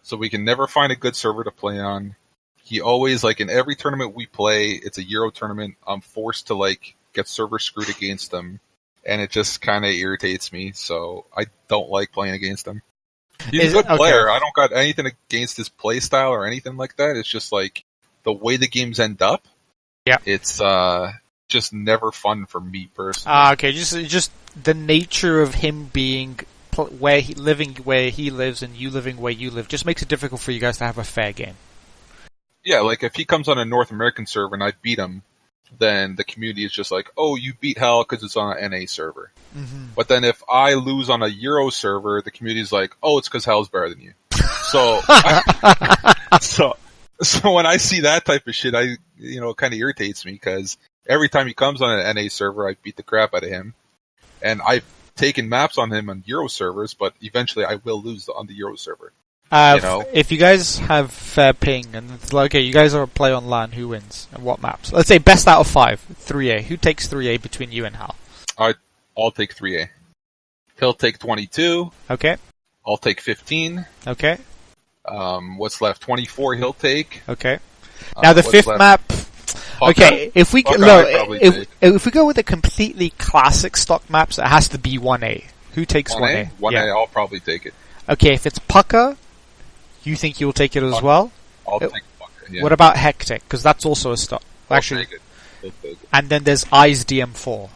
So we can never find a good server to play on. He always, like, in every tournament we play, it's a Euro tournament, I'm forced to, like, get server screwed against him. And it just kind of irritates me, so I don't like playing against him. He's a good player. I don't got anything against his play style or anything like that. It's just, like, the way the games end up. Yeah. It's, just never fun for me personally. Okay, just the nature of him being where he lives and you living where you live just makes it difficult for you guys to have a fair game. Yeah, like if he comes on a North American server and I beat him, then the community is just like, oh, you beat Hal because it's on an NA server. Mm-hmm. But then if I lose on a Euro server, the community is like, oh, it's because Hal's better than you. So, so when I see that type of shit, it kind of irritates me because every time he comes on an NA server, I beat the crap out of him. And I've taken maps on him on Euro servers, but eventually I will lose on the Euro server. If you guys have fair ping and it's like, okay, you guys are play on LAN, who wins and what maps? Let's say best out of 5, 3A. Who takes 3A between you and Hal? I'll take 3A. He'll take 22. Okay. I'll take 15. Okay. What's left? 24 he'll take. Okay. Now the fifth map. Okay, if we go with a completely classic stock maps, it has to be 1A. Who takes 1A? 1A, I'll probably take it. Okay, if it's Pucker, you think you'll take it as well? I'll take Pucker, yeah. What about Hectic? Because that's also a stock. Actually, he'll take it. And then there's Eyes DM4.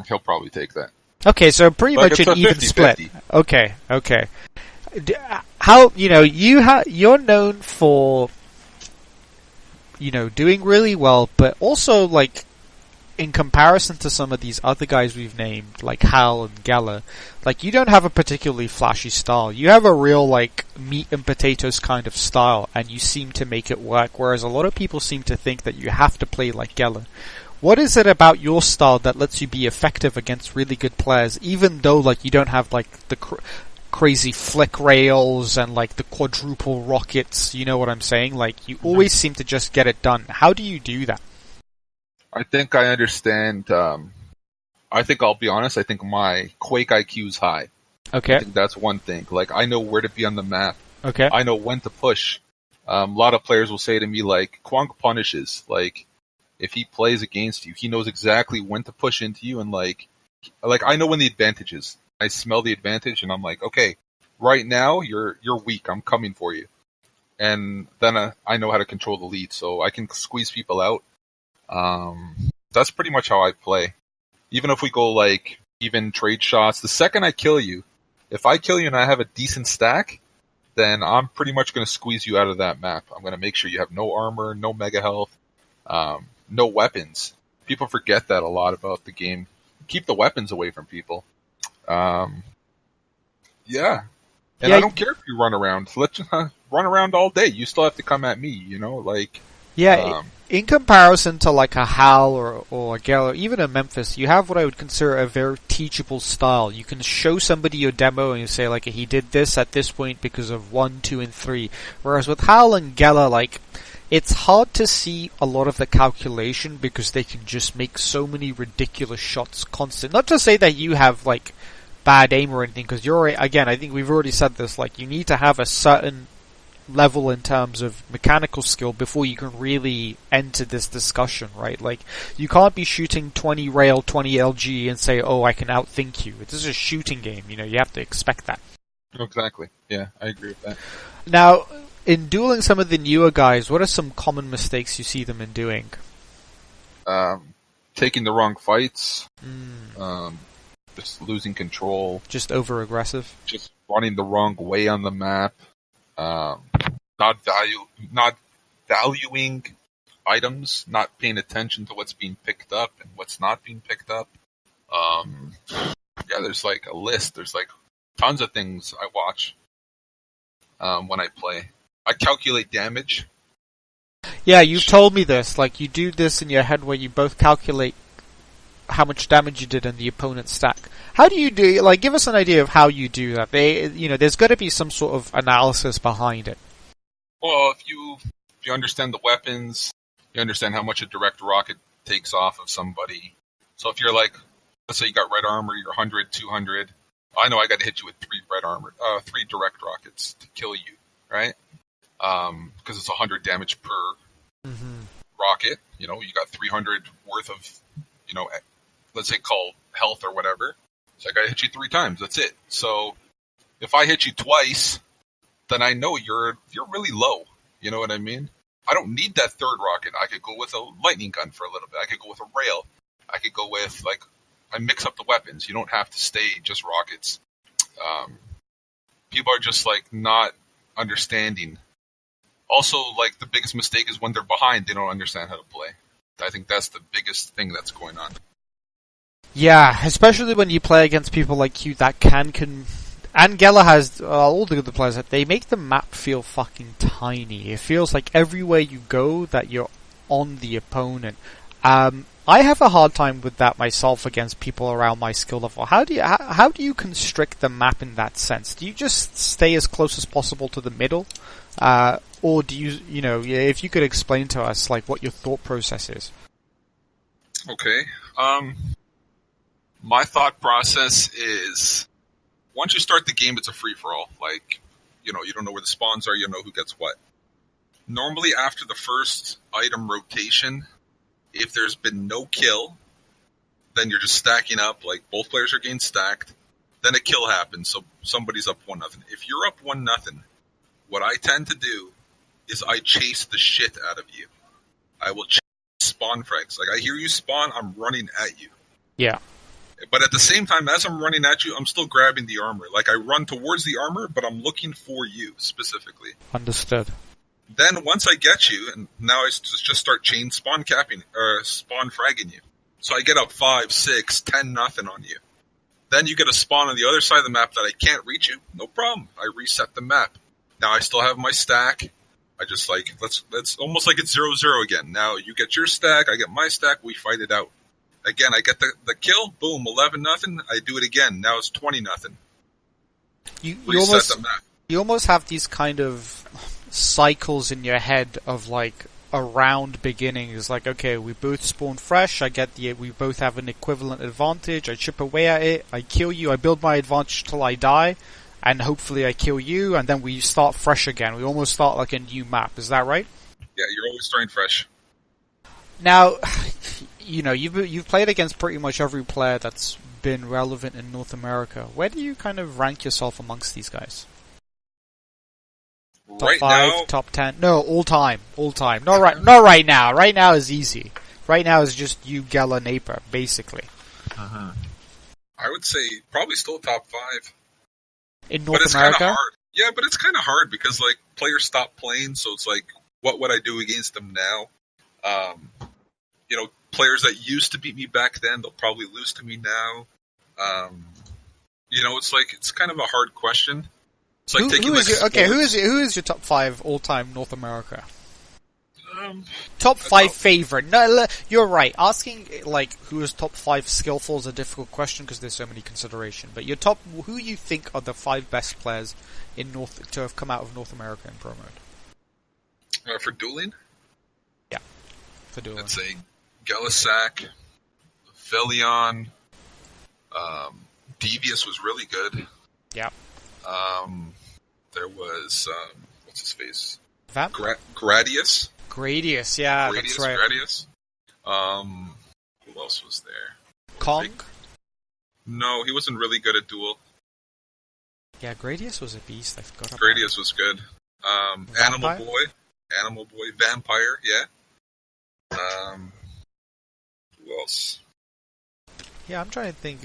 He'll probably take that. Okay, so pretty much an even 50, split. 50. Okay. How, you're known for doing really well, but also, like, in comparison to some of these other guys we've named, like Hal and Geller, like, you don't have a particularly flashy style. You have a real, like, meat and potatoes kind of style, and you seem to make it work, whereas a lot of people seem to think that you have to play like Geller. What is it about your style that lets you be effective against really good players, even though, like, you don't have, like, the crazy flick rails and, like, the quadruple rockets, you know what I'm saying? Like, you always seem to just get it done. How do you do that? I think I understand. I think I'll be honest. I think my Quake IQ is high. Okay. I think that's one thing. Like, I know where to be on the map. Okay. I know when to push. A lot of players will say to me, like, Kwong punishes. Like, if he plays against you, he knows exactly when to push into you, and like I know when the advantage is. I smell the advantage, and I'm like, okay, right now you're weak. I'm coming for you, and then I know how to control the lead, so I can squeeze people out. That's pretty much how I play. Even if we go like even trade shots, the second I kill you, if I kill you and I have a decent stack, then I'm pretty much going to squeeze you out of that map. I'm going to make sure you have no armor, no mega health, no weapons. People forget that a lot about the game. Keep the weapons away from people. Yeah. And I don't care if you run around. Let's run around all day. You still have to come at me, you know? Like, yeah, in comparison to like a HAL or a Gale or even a Memphis, you have what I would consider a very teachable style. You can show somebody your demo and you say like, he did this at this point because of 1, 2, and 3. Whereas with HAL and Gala, like, it's hard to see a lot of the calculation because they can just make so many ridiculous shots constant. Not to say that you have like bad aim or anything, because you're, again, I think we've already said this, like, you need to have a certain level in terms of mechanical skill before you can really enter this discussion, right? Like, you can't be shooting 20 rail, 20 LG and say, oh, I can outthink you. This is a shooting game, you know, you have to expect that. Exactly. Yeah, I agree with that. Now, in dueling some of the newer guys, what are some common mistakes you see them in doing? Taking the wrong fights, just losing control. Just over-aggressive? Just running the wrong way on the map. Not valuing items, not paying attention to what's being picked up and what's not being picked up. Yeah, there's like a list. There's like tons of things I watch when I play. I calculate damage. Yeah, you've told me this. Like, you do this in your head where you both calculate how much damage you did in the opponent's stack. How do you do, like, give us an idea of how you do that. There's got to be some sort of analysis behind it. Well, if you understand the weapons, you understand how much a direct rocket takes off of somebody. So if you're like, let's say you got red armor, you're 100, 200, I know I got to hit you with 3 direct rockets to kill you, right? Because it's 100 damage per rocket. You know, you got 300 worth of, you know, let's say call health or whatever. So I got to hit you 3 times. That's it. So if I hit you twice, then I know you're really low. You know what I mean? I don't need that 3rd rocket. I could go with a lightning gun for a little bit. I could go with a rail. I could go with, like, I mix up the weapons. You don't have to stay just rockets. People are just, like, not understanding. Also, like, the biggest mistake is when they're behind, they don't understand how to play. I think that's the biggest thing that's going on. Yeah, especially when you play against people like you that can and Geller has all the other players, that they make the map feel fucking tiny. It feels like everywhere you go that you're on the opponent. I have a hard time with that myself against people around my skill level. How do you constrict the map in that sense? Do you just stay as close as possible to the middle? Or do you if you could explain to us, like, what your thought process is? Okay. My thought process is, once you start the game, it's a free-for-all. Like, you know, you don't know where the spawns are, you know who gets what. Normally, after the first item rotation, if there's been no kill, then you're just stacking up, like, both players are getting stacked, then a kill happens, so somebody's up 1-0. If you're up 1-0, what I tend to do is I chase the shit out of you. I will chase spawn frags. Like, I hear you spawn, I'm running at you. Yeah. But at the same time, as I'm running at you, I'm still grabbing the armor. Like, I run towards the armor, but I'm looking for you, specifically. Understood. Then, once I get you, and now I just start chain spawn capping, or spawn fragging you. So I get up 5, 6, 10-0 on you. Then you get a spawn on the other side of the map that I can't reach you. No problem. I reset the map. Now I still have my stack. I just, like, let's almost like it's 0-0 again. Now you get your stack, I get my stack, we fight it out. Again, I get the kill, boom, 11-0. I do it again. Now it's 20-0. You almost have these kind of cycles in your head of, like, a round beginning. It's like, okay, we both spawn fresh. We both have an equivalent advantage. I chip away at it. I kill you. I build my advantage till I die, and hopefully I kill you. And then we start fresh again. We almost start like a new map. Is that right? Yeah, you're always starting fresh. Now, you've played against pretty much every player that's been relevant in North America. Where do you kind of rank yourself amongst these guys? Top Right 5, now, top 10? No, all time. Not right now. Right now is easy. Right now is just you, Gela, Naper, basically. I would say probably still top 5. In North but it's America? Kind of hard. Yeah, but it's kind of hard because like players stop playing, so it's like, what would I do against them now? Players that used to beat me back then, they'll probably lose to me now. It's kind of a hard question. It's like who is your top 5 all-time North America? Top 5 favorite. No, you're right. Asking like who is top 5 skillful is a difficult question because there's so many considerations. But who you think are the 5 best players to have come out of North America in Promode? For dueling? Yeah, for dueling. I'd say Gelisac, Velion, Devious was really good. Yeah. There was what's his face? Vamp? Gradius. Gradius, yeah, that's right. Gradius. Who else was there? Kong? No, he wasn't really good at duel. Yeah, Gradius was a beast. I forgot about Gradius was good. Animal Boy, Vampire, yeah. Who else? Yeah, I'm trying to think.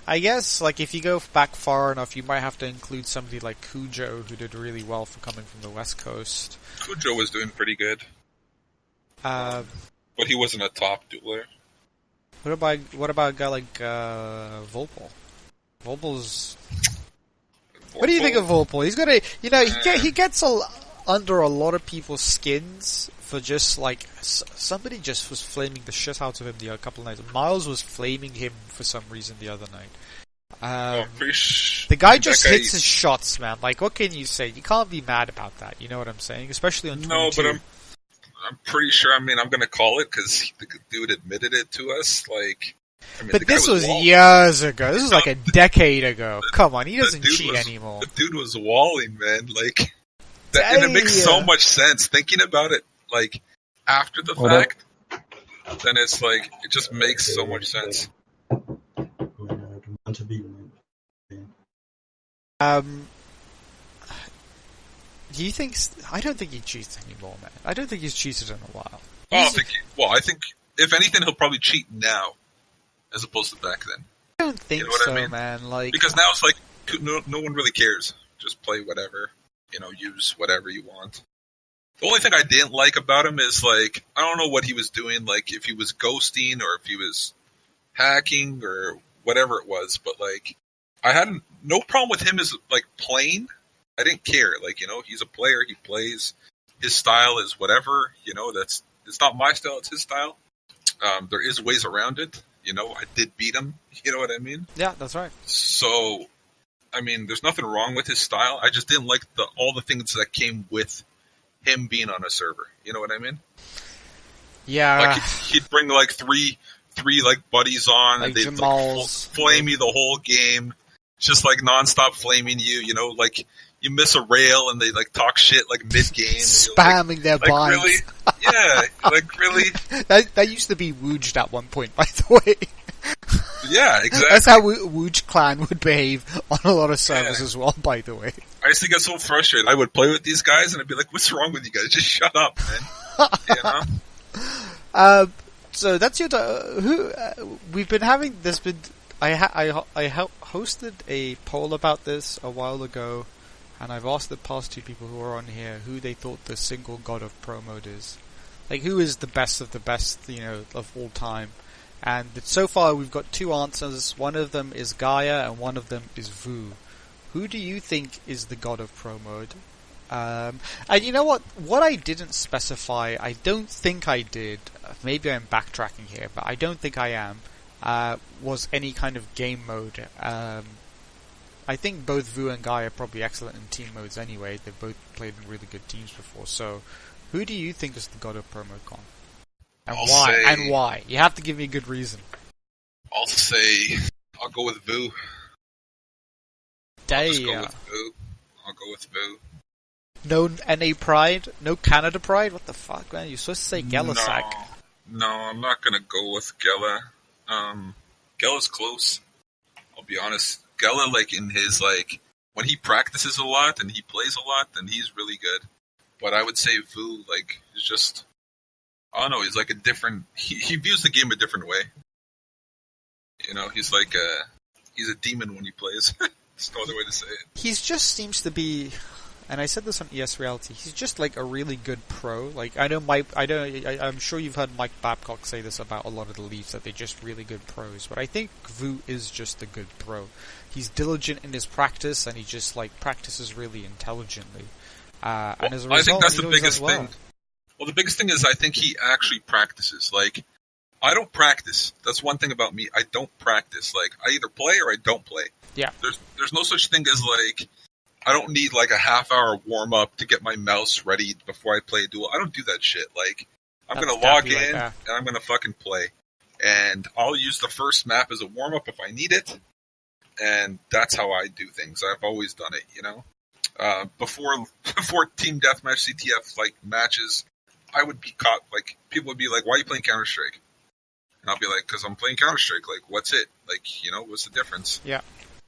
I guess, like, if you go back far enough, you might have to include somebody like Cujo, who did really well for coming from the West Coast. Cujo was doing pretty good. But he wasn't a top dueler. What about a guy like Volpol? Volpol's... What do you think of Volpol? He's got he gets under a lot of people's skins for just like somebody just was flaming the shit out of him a couple of nights. Miles was flaming him for some reason the other night. The guy just hits his shots, man. Like, what can you say? You can't be mad about that. You know what I'm saying? Especially on 22. No, but I'm pretty sure. I mean, I'm gonna call it because the dude admitted it to us. Like, but this was years ago. This was like a decade ago. Come on, he doesn't cheat anymore. The dude was walling, man. Like, and it makes so much sense thinking about it. Like, after the fact, then it's like, it just makes so much sense. Do you think... I don't think he cheats anymore, man. I don't think he's cheated in a while. I think, if anything, he'll probably cheat now, as opposed to back then. I don't think so, I mean? Man. Like, because now it's like, no one really cares. Just play whatever. Use whatever you want. The only thing I didn't like about him is, like, I don't know what he was doing, like, if he was ghosting or if he was hacking or whatever it was, but, like, I had no problem with him as, like, playing. I didn't care. Like, he's a player, he plays, his style is whatever, it's not my style, it's his style. There is ways around it, I did beat him, you know what I mean? Yeah, that's right. So, I mean, there's nothing wrong with his style, I just didn't like all the things that came with him being on a server. You know what I mean? Yeah. Like, he'd bring, like, three, like, buddies on, like and they'd, like, flame you the whole game. Just, like, non-stop flaming you, like, you miss a rail, and they, like, talk shit, like, mid-game. Spamming their binds. Really? Yeah, like, really? That used to be Wooged at one point, by the way. Yeah, exactly. That's how Wooj Clan would behave on a lot of servers as well, by the way. I used to get so frustrated. I would play with these guys, and I'd be like, what's wrong with you guys? Just shut up, man. So that's your... we've been having... There's been... I hosted a poll about this a while ago, and I've asked the past 2 people who are on here who they thought the single god of Promode is. Like, who is the best of the best, of all time? And so far we've got 2 answers. One of them is Gaia, and one of them is Vu. Who do you think is the god of Promode? And you know what? What I didn't specify, I don't think I did, maybe I'm backtracking here, but I don't think I am, was any kind of game mode. I think both Vu and Gaia are probably excellent in team modes anyway. They've both played in really good teams before, so Who do you think is the god of Promode Con? And I'll why? say- And why? You have to give me a good reason. I'll go with Vu. Damn. I'll go with Vu. No NA Pride? No Canada Pride? What the fuck, man? You're supposed to say Gelasack. No, I'm not gonna go with Gela. Gela's close. I'll be honest. Gela, like, in his, like, when he practices a lot and he plays a lot, then he's really good. But I would say Vu, like, is just, I don't know, he's like a different, he views the game a different way. You know, he's like he's a demon when he plays. There's no other way to say it. He just seems to be, and I said this on ES Reality, he's just like a really good pro. Like, I'm sure you've heard Mike Babcock say this about a lot of the Leafs, that they're just really good pros. But I think Vu is just a good pro. He's diligent in his practice, and he just, like, practices really intelligently. And as a result, I think that's the he always biggest does well. thing. Well, the biggest thing is I think he actually practices. Like, I don't practice. That's one thing about me. I don't practice. Like, I either play or I don't play. Yeah. There's no such thing as, like, I don't need, like, a half-hour warm-up to get my mouse ready before I play a duel. I don't do that shit. Like, I'm going to log in, and I'm going to fucking play. And I'll use the first map as a warm-up if I need it. And that's how I do things. I've always done it, you know? Before Team Deathmatch CTF, like, matches, I would be caught, like, people would be like, why are you playing Counter-Strike? And I'll be like, because I'm playing Counter-Strike. Like, what's it? Like, you know, what's the difference? Yeah.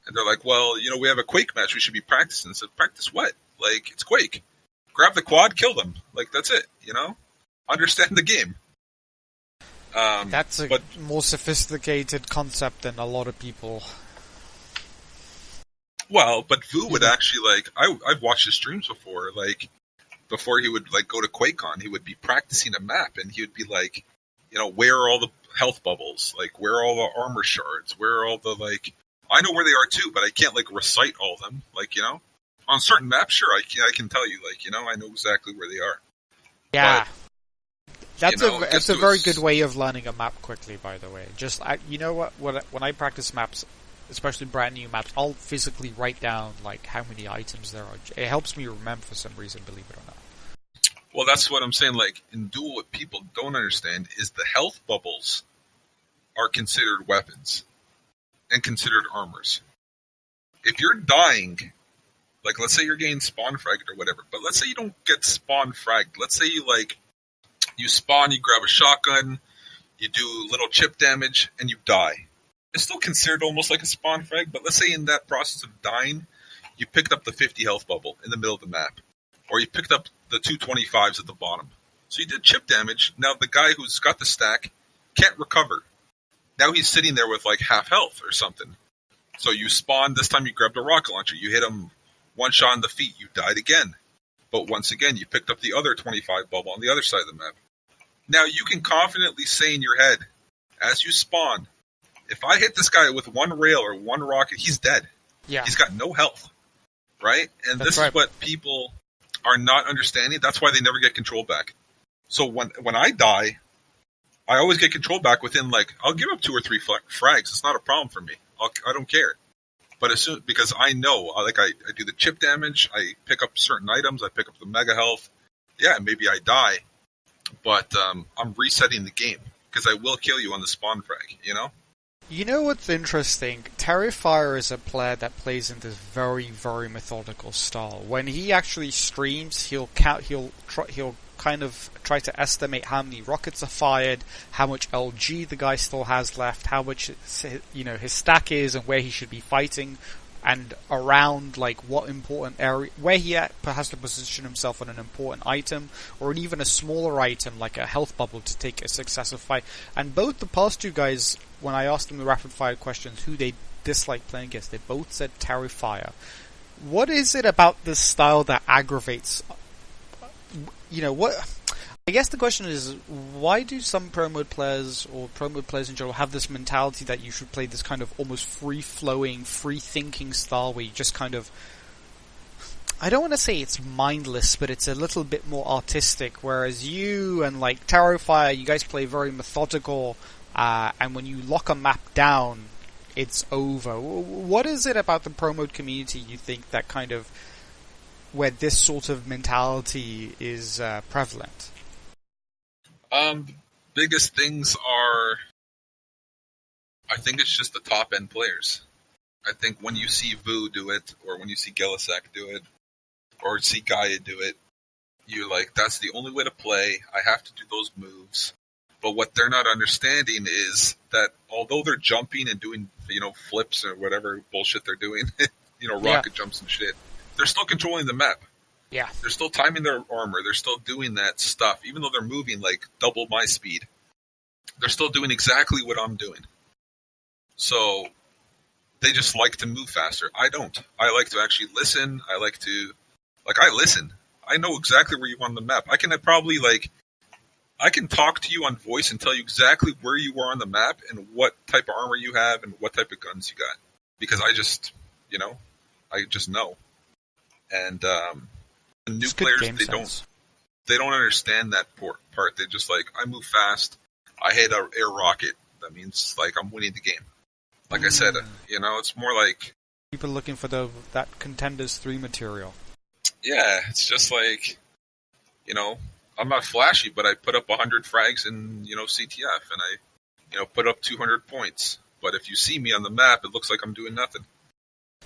And they're like, well, you know, we have a Quake match. We should be practicing. I said, practice what? Like, it's Quake. Grab the quad, kill them. Like, that's it, you know? Understand the game. That's a more sophisticated concept than a lot of people. Well, but Vu would actually, like, I've watched his streams before. Like, before he would, like, go to QuakeCon, he would be practicing a map, and he would be like, you know, where are all the health bubbles? Like, where are all the armor shards? Where are all the, like... I know where they are too, but I can't, like, recite all of them. Like, you know? On certain maps, sure, I can tell you, like, you know, I know exactly where they are. Yeah. But, That's a very good way of learning a map quickly, by the way. Just, you know what? When I practice maps, especially brand new maps, I'll physically write down, like, how many items there are. It helps me remember for some reason, believe it or not. Well, that's what I'm saying. Like, in Duel, what people don't understand is the health bubbles are considered weapons and considered armors. If you're dying, like, let's say you're getting spawn fragged or whatever, but let's say you don't get spawn fragged. Let's say you, like, you spawn, you grab a shotgun, you do little chip damage, and you die. It's still considered almost like a spawn frag, but let's say in that process of dying, you picked up the 50 health bubble in the middle of the map. Or you picked up the 225s at the bottom. So you did chip damage. Now the guy who's got the stack can't recover. Now he's sitting there with, like, half health or something. So you spawned, this time you grabbed a rocket launcher. You hit him one shot in the feet. You died again. But once again, you picked up the other 25 bubble on the other side of the map. Now you can confidently say in your head, as you spawn, if I hit this guy with one rail or one rocket, he's dead. Yeah. He's got no health. Right? And That's this right. is what people are not understanding. That's why they never get control back. So when I die, I always get control back within, like, I'll give up 2 or 3 frags. It's not a problem for me. I don't care. But as soon, because I know, like, I do the chip damage, I pick up certain items, I pick up the mega health. Yeah, maybe I die, but I'm resetting the game because I will kill you on the spawn frag, you know? You know what's interesting? Terrifier is a player that plays in this very, very methodical style. When he actually streams, he'll kind of try to estimate how many rockets are fired, how much LG the guy still has left, how much his stack is, and where he should be fighting, and around, like, what important area, where he has to position himself on an important item, or even a smaller item like a health bubble to take a successive fight. And both the past two guys, when I asked them the rapid fire questions who they dislike playing against, they both said Terrifier. What is it about this style that aggravates? You know what? I guess the question is, why do some Pro Mode players, or Pro Mode players in general, have this mentality that you should play this kind of almost free-flowing, free-thinking style where you just kind of... I don't want to say it's mindless, but it's a little bit more artistic, whereas you and, like, Terrifier, you guys play very methodical, and when you lock a map down, it's over. What is it about the Pro Mode community you think that kind of where this sort of mentality is prevalent? Biggest things are, I think it's just the top end players. I think when you see Vu do it, or when you see Gelisek do it, or see Gaia do it, you're like, that's the only way to play. I have to do those moves. But what they're not understanding is that although they're jumping and doing, flips or whatever bullshit they're doing, rocket jumps and shit, they're still controlling the map. Yeah. They're still timing their armor. They're still doing that stuff. Even though they're moving like double my speed, they're still doing exactly what I'm doing. So they just like to move faster. I don't. I like to actually listen. I listen. I know exactly where you are on the map. I can I can talk to you on voice and tell you exactly where you are on the map and what type of armor you have and what type of guns you got. Because I just know. And the new players, they don't understand that part. They're just like, I move fast. I hit an air rocket. That means like I'm winning the game. Like I said, it's more like people looking for that Contenders 3 material. Yeah, it's just like, I'm not flashy, but I put up 100 frags in, CTF, and I, put up 200 points. But if you see me on the map, it looks like I'm doing nothing.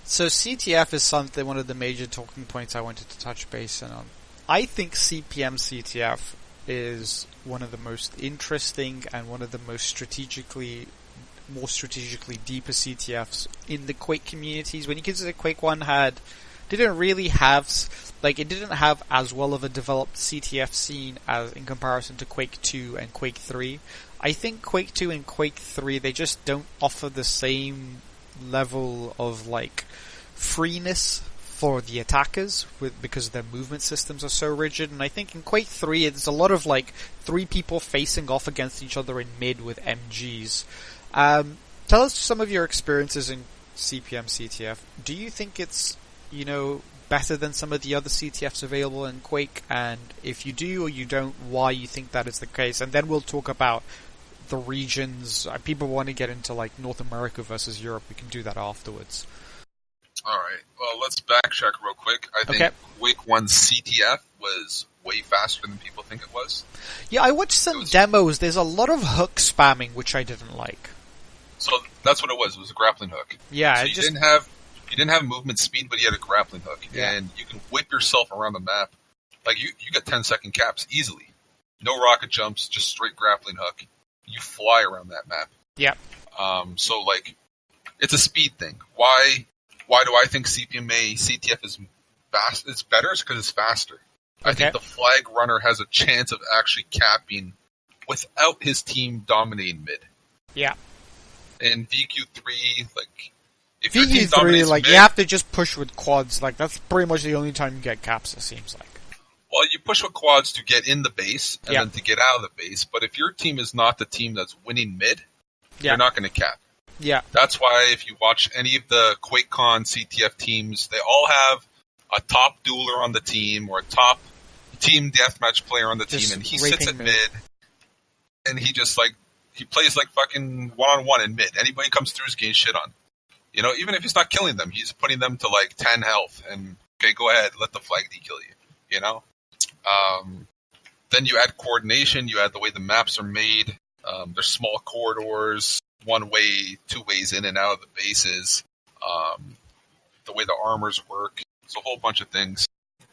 So CTF is one of the major talking points I wanted to touch base on. I think CPM CTF is one of the most interesting and one of the more strategically deeper CTFs in the Quake communities. When you consider Quake 1 didn't have as well of a developed CTF scene as in comparison to Quake 2 and Quake 3. I think Quake 2 and Quake 3, they just don't offer the same level of freeness for the attackers because their movement systems are so rigid. And I think in Quake 3, it's a lot of 3 people facing off against each other in mid with MGs. Tell us some of your experiences in CPM CTF. Do you think it's better than some of the other CTFs available in Quake? And if you do or you don't, why you think that is the case? And then we'll talk about the regions. People want to get into North America versus Europe. We can do that afterwards. Alright, well, let's backtrack real quick. I think Quake 1 CTF was way faster than people think it was. Yeah, I watched some demos. There's a lot of hook spamming, which I didn't like. So that's what it was. It was a grappling hook. Yeah, so you didn't have movement speed, but you had a grappling hook. Yeah. And you can whip yourself around the map. You get 10-second caps easily. No rocket jumps, just straight grappling hook. You fly around that map. Yeah. So it's a speed thing. Why do I think CPMA CTF is fast? It's better because it's faster. I think the flag runner has a chance of actually capping without his team dominating mid. Yeah. In VQ3, if your team VQ3, mid, you have to just push with quads. That's pretty much the only time you get caps, it seems like. Well, you push with quads to get in the base and then to get out of the base. But if your team is not the team that's winning mid, you're not going to cap. Yeah. That's why if you watch any of the QuakeCon CTF teams, they all have a top dueler on the team or a top team deathmatch player on the team, and he sits at mid, and he just he plays fucking one-on-one in mid. Anybody comes through is getting shit on. Even if he's not killing them, he's putting them to 10 health, and okay, go ahead, let the flag kill you. Then you add coordination, you add the way the maps are made. There's small corridors, one way, 2 ways in and out of the bases. The way the armors work. It's a whole bunch of things.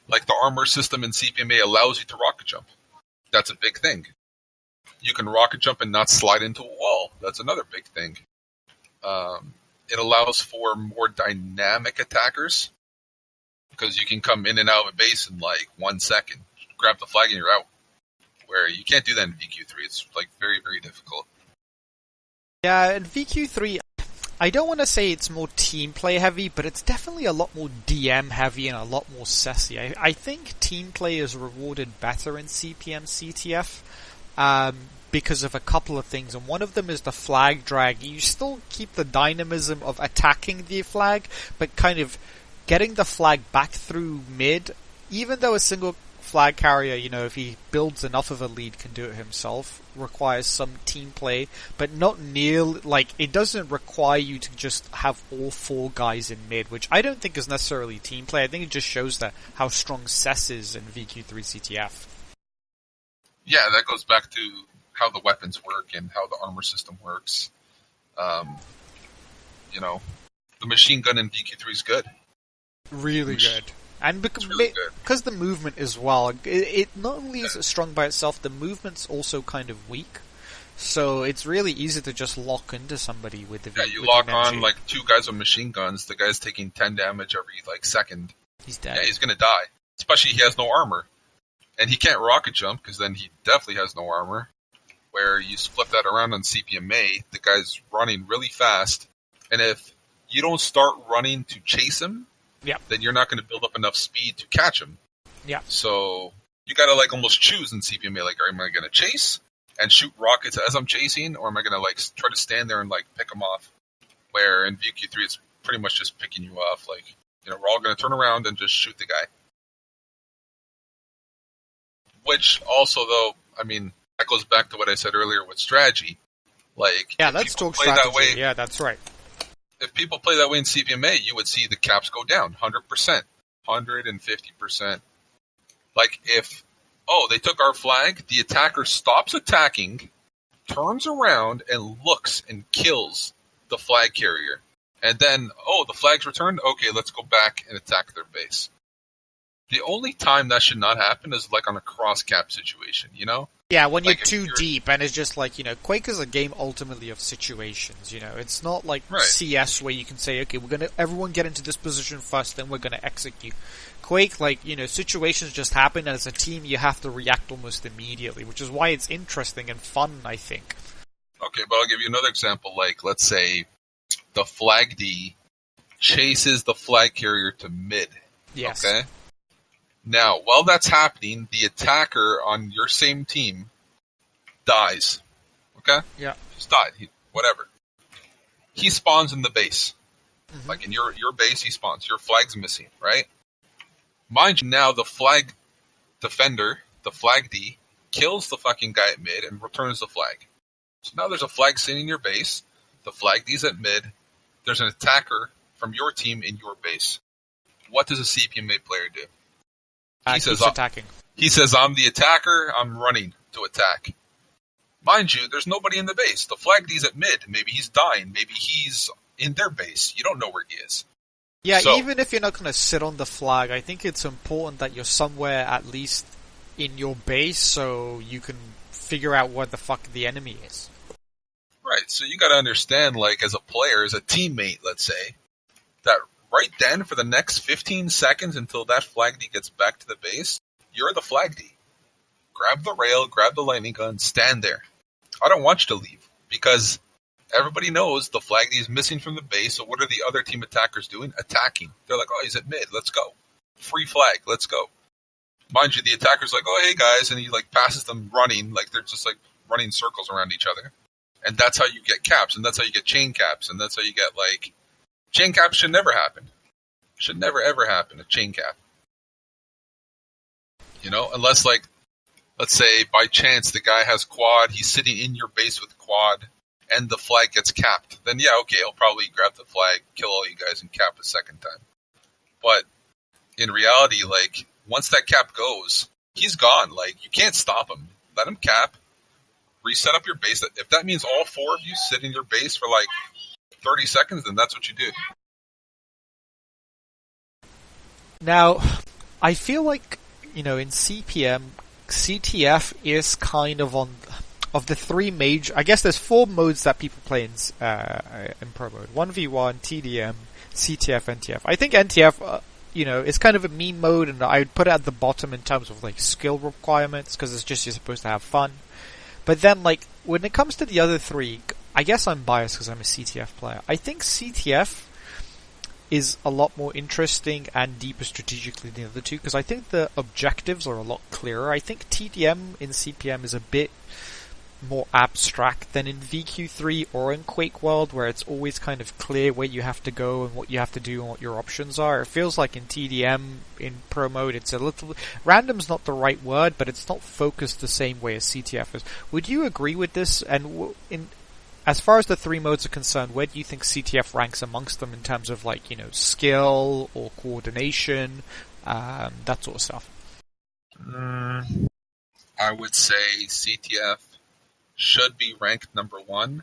The armor system in CPMA allows you to rocket jump. That's a big thing. You can rocket jump and not slide into a wall. That's another big thing. It allows for more dynamic attackers because you can come in and out of a base in 1 second. Grab the flag and you're out. Where you can't do that in VQ3. It's very, very difficult. Yeah, in VQ3, I don't want to say it's more team play heavy, but it's definitely a lot more DM heavy and a lot more sassy. I think team play is rewarded better in CPM CTF because of a couple of things, and one of them is the flag drag. You still keep the dynamism of attacking the flag, but kind of getting the flag back through mid. Even though a single flag carrier, if he builds enough of a lead, can do it himself. Requires some team play, but not nearly, it doesn't require you to just have all 4 guys in mid, which I don't think is necessarily team play. I think it just shows that how strong Cess is in VQ3 CTF. Yeah, that goes back to how the weapons work and how the armor system works. The machine gun in VQ3 is good. Really good. And because the movement as well, it not only is it strong by itself, the movement's also kind of weak. So it's really easy to just lock into somebody with the you lock on 2 guys with machine guns, the guy's taking 10 damage every second. He's dead. Yeah, he's gonna die. Especially he has no armor. And he can't rocket jump, because then he definitely has no armor. Where you flip that around on CPMA, the guy's running really fast, and if you don't start running to chase him, then you're not going to build up enough speed to catch him. Yeah. So you got to almost choose in CPMA, am I going to chase and shoot rockets as I'm chasing, or am I going to try to stand there and pick him off? Where in VQ3 it's pretty much just picking you off. We're all going to turn around and just shoot the guy. Which also, though, that goes back to what I said earlier with strategy. Let's talk strategy. Yeah, that's right. If people play that way in CPMA, you would see the caps go down 100%, 150%. If, they took our flag, the attacker stops attacking, turns around, and looks and kills the flag carrier. And then, the flag's returned? Okay, let's go back and attack their base. The only time that should not happen is on a cross cap situation, Yeah, when you're too deep, and it's just Quake is a game ultimately of situations, It's not like CS where you can say, okay, we're gonna everyone get into this position first, then we're gonna execute. Quake, situations just happen, and as a team you have to react almost immediately, which is why it's interesting and fun, I think. Okay, but I'll give you another example, let's say the flag D chases the flag carrier to mid. Yes. Okay? Now, while that's happening, the attacker on your same team dies. Okay? Yeah. Just died. Whatever. He spawns in the base. Mm-hmm. In your base, he spawns. Your flag's missing, right? Mind you, now the flag defender, the flag D, kills the fucking guy at mid and returns the flag. So now there's a flag sitting in your base. The flag D's at mid. There's an attacker from your team in your base. What does a CPMA player do? He says, attacking. He says, I'm the attacker, I'm running to attack. Mind you, there's nobody in the base. The flag D's at mid. Maybe he's dying. Maybe he's in their base. You don't know where he is. Yeah, even if you're not going to sit on the flag, I think it's important that you're somewhere at least in your base so you can figure out where the fuck the enemy is. Right, so you got to understand, as a player, as a teammate, let's say, that right then, for the next 15 seconds until that flag D gets back to the base, you're the flag D. Grab the rail, grab the lightning gun, stand there. I don't want you to leave, because everybody knows the flag D is missing from the base, so what are the other team attackers doing? Attacking. They're like, he's at mid, let's go. Free flag, let's go. Mind you, the attacker's like, hey guys, and he passes them running, they're just running circles around each other. And that's how you get caps, and that's how you get chain caps, and that's how you get chain caps should never happen. Should never ever happen, a chain cap. Unless let's say by chance the guy has quad, he's sitting in your base with quad, and the flag gets capped. Then yeah, okay, he'll probably grab the flag, kill all you guys, and cap a second time. But in reality, once that cap goes, he's gone. You can't stop him. Let him cap. Reset up your base. If that means all 4 of you sit in your base for 30 seconds, then that's what you do. Now, I feel in CPM, CTF is kind of of the 3 major. I guess there's 4 modes that people play in Promode: 1v1, TDM, CTF, NTF. I think NTF, is kind of a meme mode, and I would put it at the bottom in terms of skill requirements, because it's just you're supposed to have fun. But then, when it comes to the other 3, I guess I'm biased because I'm a CTF player. I think CTF is a lot more interesting and deeper strategically than the other 2, because I think the objectives are a lot clearer. I think TDM in CPM is a bit more abstract than in VQ3 or in Quake World, where it's always kind of clear where you have to go and what you have to do and what your options are. It feels like in TDM, in Promode, it's a little... Random's not the right word, but it's not focused the same way as CTF is. Would you agree with this? And as far as the three modes are concerned, where do you think CTF ranks amongst them in terms of, like, you know, skill or coordination, that sort of stuff? I would say CTF should be ranked number 1.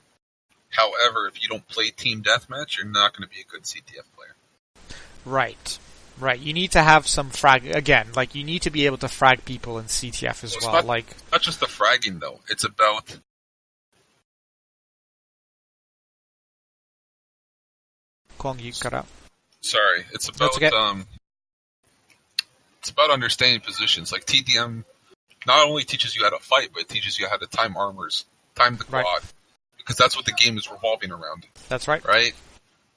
However, if you don't play Team Deathmatch, you're not going to be a good CTF player. Right. You need to have some frag... Again, like, you need to be able to frag people in CTF as well. Not just the fragging, though. It's about... Kwong, you cut out. Sorry. It's about... Okay. It's about understanding positions. Like, TDM not only teaches you how to fight, but it teaches you how to time armors, time the quad. Right. Because that's what the game is revolving around. That's right. Right?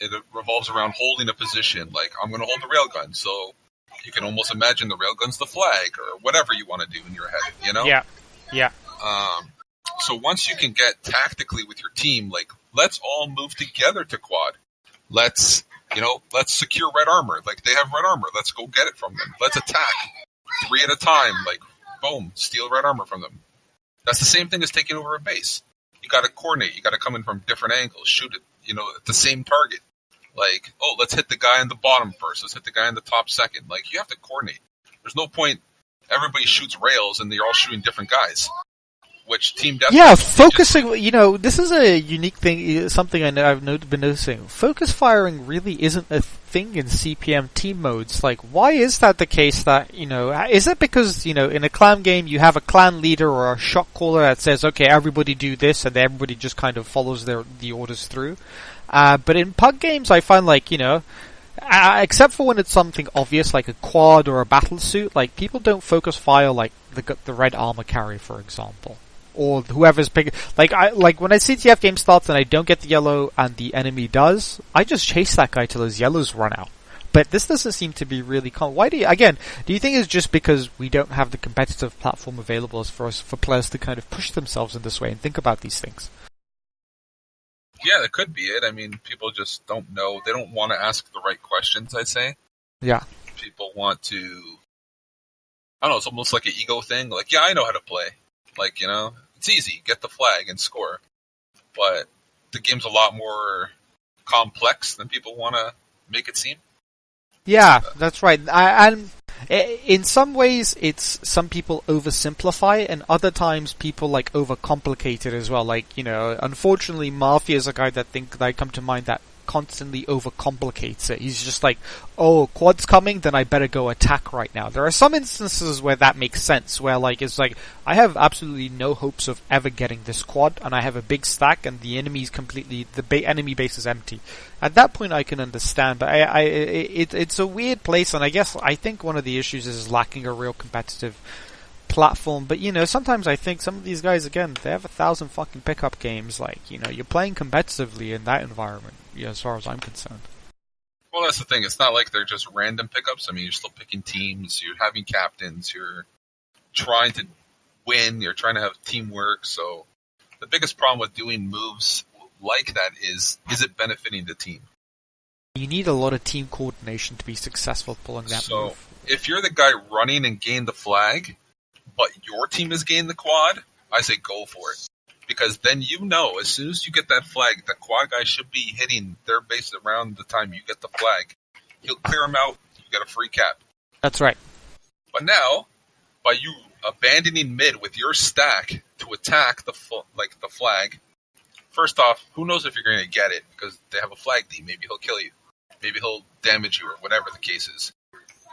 It revolves around holding a position. Like, I'm going to hold the railgun, so you can almost imagine the railgun's the flag, or whatever you want to do in your head, you know? Yeah. So once you can get tactically with your team, like, let's all move together to quad. Let's secure red armor. Like, they have red armor. Let's go get it from them. Let's attack 3 at a time. Like, boom, steal red armor from them. That's the same thing as taking over a base. You got to coordinate. You got to come in from different angles, shoot it, at the same target. Like, oh, let's hit the guy in the bottom first. Let's hit the guy in the top second. Like, you have to coordinate. There's no point. Everybody shoots rails, and they're all shooting different guys. Which Team Deathmatch... Yeah, focusing, this is a unique thing, something I've been noticing. Focus firing really isn't a thing in CPM team modes. Like, why is that the case that, is it because, in a clan game you have a clan leader or a shot caller that says, okay, everybody do this, and everybody just kind of follows the orders through? But in pug games I find, like, except for when it's something obvious like a quad or a battle suit, like, people don't focus fire like the red armor carrier, for example. Or whoever's picking, like when a CTF game starts and I don't get the yellow and the enemy does, I just chase that guy till his yellows run out. But this doesn't seem to be really common. Why do you think it's just because we don't have the competitive platform available for players to kind of push themselves in this way and think about these things? Yeah, that could be it. I mean, people just don't know. They don't want to ask the right questions, I'd say. Yeah. People want to, I don't know, it's almost like an ego thing. Like, yeah, I know how to play. Like, it's easy. Get the flag and score. But the game's a lot more complex than people want to make it seem. Yeah, that's right. And in some ways, some people oversimplify, and other times people like overcomplicate it as well. Like, unfortunately, Mafia is a guy that I come to mind that constantly overcomplicates it. He's just like, oh, quad's coming, then I better go attack right now. There are some instances where that makes sense, where like it's like, I have absolutely no hopes of ever getting this quad, and I have a big stack, and the enemy's completely, enemy base is empty. At that point I can understand, but it's a weird place, and I think one of the issues is lacking a real competitive platform. But sometimes I think some of these guys, again, they have 1,000 fucking pickup games. Like, you're playing competitively in that environment, as far as I'm concerned. Well, that's the thing. It's not like they're just random pickups. I mean, you're still picking teams. You're having captains. You're trying to win. You're trying to have teamwork. So the biggest problem with doing moves like that is it benefiting the team? You need a lot of team coordination to be successful pulling that move. So if you're the guy running and gain the flag, but your team has gained the quad, I say go for it. Because then as soon as you get that flag, the quad guy should be hitting their base around the time you get the flag. He'll clear them out, you get a free cap. That's right. But now, by you abandoning mid with your stack to attack the flag, first off, who knows if you're going to get it, because they have a flag team. Maybe he'll kill you. Maybe he'll damage you, or whatever the case is.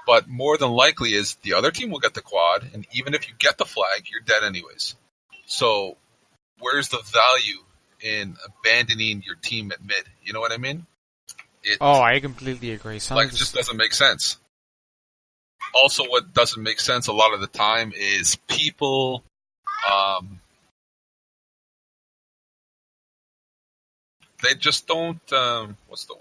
But more than likely is the other team will get the quad, and even if you get the flag, you're dead anyways. So where's the value in abandoning your team at mid? You know what I mean? I completely agree. It just doesn't make sense. Also, what doesn't make sense a lot of the time is people they just don't what's the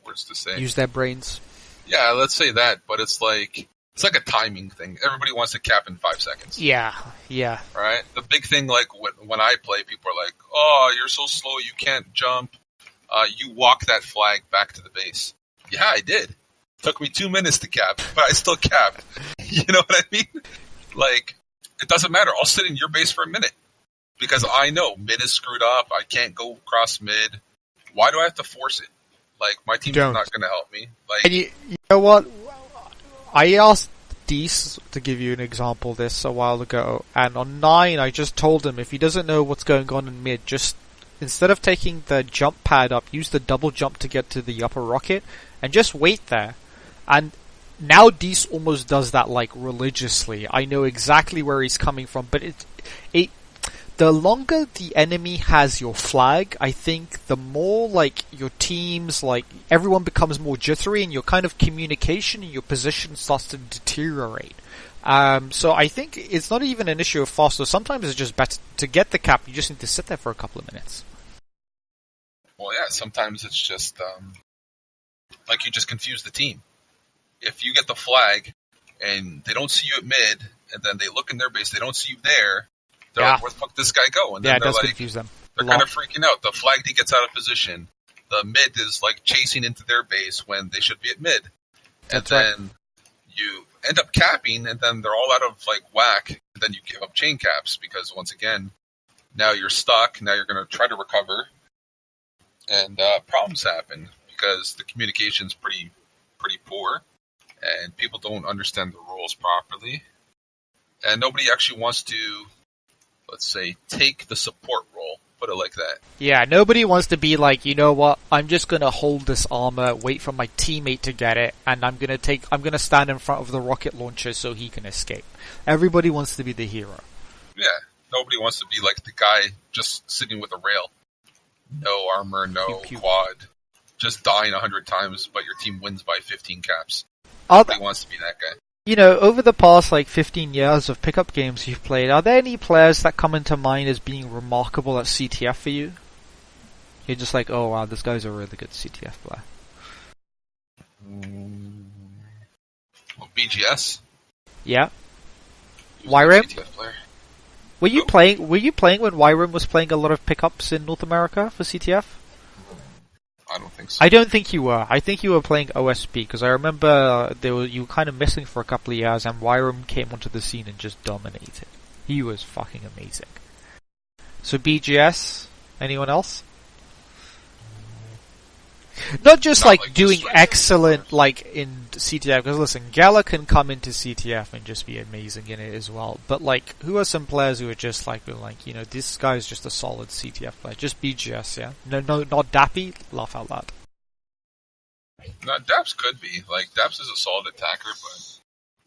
words to say? Use their brains. Yeah, let's say that, but it's like It's like a timing thing. Everybody wants to cap in 5 seconds. Yeah, yeah. Right? The big thing, like, when I play, people are like, oh, you're so slow, you can't jump. You walk that flag back to the base. Yeah, I did. Took me 2 minutes to cap, but I still capped. You know what I mean? Like, it doesn't matter. I'll sit in your base for a minute. Because I know mid is screwed up. I can't go across mid. Why do I have to force it? Like, my team's not going to help me. Like, and you know what? I asked Dees to give you an example of this a while ago, and on 9 I just told him if he doesn't know what's going on in mid, just instead of taking the jump pad up, use the double jump to get to the upper rocket, and just wait there. And now Dees almost does that like religiously. I know exactly where he's coming from, but the longer the enemy has your flag, I think the more like your teams, like everyone becomes more jittery, and your kind of communication and your position starts to deteriorate. So I think it's not even an issue of faster. Sometimes it's just better to get the cap. You just need to sit there for a couple of minutes. Well, yeah. Sometimes it's just like you just confuse the team. If you get the flag and they don't see you at mid, and then they look in their base, they don't see you there. They're like, where the fuck did this guy go? And then it they're does like, confuse them. They're kind of freaking out. The flag D gets out of position. The mid is like chasing into their base when they should be at mid. And then you end up capping, and then they're all out of like whack. And then you give up chain caps because once again, now you're stuck. Now you're going to try to recover, and problems happen because the communication's pretty poor, and people don't understand the rules properly, and nobody actually wants to, let's say, take the support role, put it like that. Yeah, nobody wants to be like, you know what, I'm just gonna hold this armor, wait for my teammate to get it, and I'm gonna stand in front of the rocket launcher so he can escape. Everybody wants to be the hero. Yeah, nobody wants to be like the guy just sitting with a rail. No armor, no quad. Just dying 100 times, but your team wins by 15 caps. Nobody wants to be that guy. You know, over the past 15 years of pickup games you've played, are there any players that come into mind as being remarkable at CTF for you? You're just like, oh wow, this guy's a really good CTF player. Well, BGS. Yeah. Yrim? CTF player. Were you playing when Yrim was playing a lot of pickups in North America for CTF? I don't think so. I don't think you were. I think you were playing OSP, because I remember you were kind of missing for a couple of years, and Yrim came onto the scene and just dominated. He was fucking amazing. So BGS, anyone else? Not just doing excellent in CTF, because listen, Gala can come into CTF and just be amazing in it as well. But who are some players who are just this guy's just a solid CTF player? Just BGS, yeah. No, not Dappy. Laugh out loud. No, Daps could be. Daps is a solid attacker, but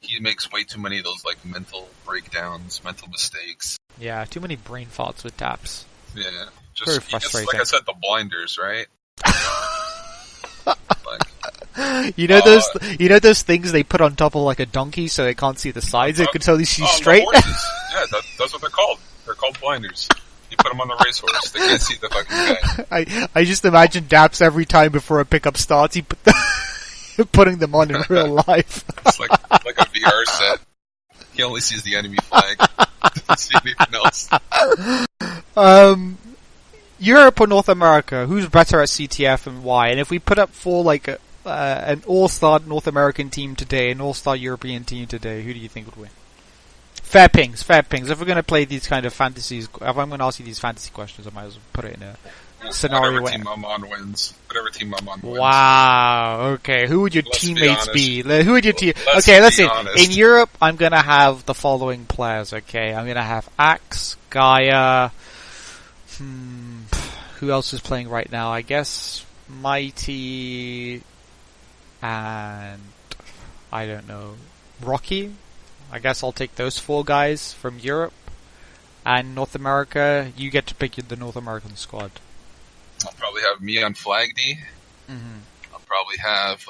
he makes way too many of those mental breakdowns, mental mistakes. Yeah, too many brain farts with Daps. Yeah, just very frustrating. Like I said, the blinders, right? You know those things they put on top of a donkey so they can't see the sides. They can totally see straight. Yeah, that's what they're called. They're called blinders. You put them on the racehorse, they can't see the fucking guy. I just imagine Daps every time before a pickup starts, he putting them on in real life. It's like a VR set. He only sees the enemy flag. Doesn't see anything else. Europe or North America, who's better at CTF and why? And if we put up for an all-star North American team today, an all-star European team today, who do you think would win? Fair pings. If we're going to play these kind of fantasies, if I'm going to ask you these fantasy questions, I might as well put it in a scenario. Whatever team I'm on wins. Wow. Okay. Who would your teammates be? Who would your team? Okay, let's see. In Europe, I'm going to have the following players. Okay, I'm going to have Axe, Gaia. Who else is playing right now? I guess Mighty and I don't know, Rocky. I guess I'll take those 4 guys from Europe. And North America, you get to pick the North American squad. I'll probably have me on Flag D. Mm-hmm. I'll probably have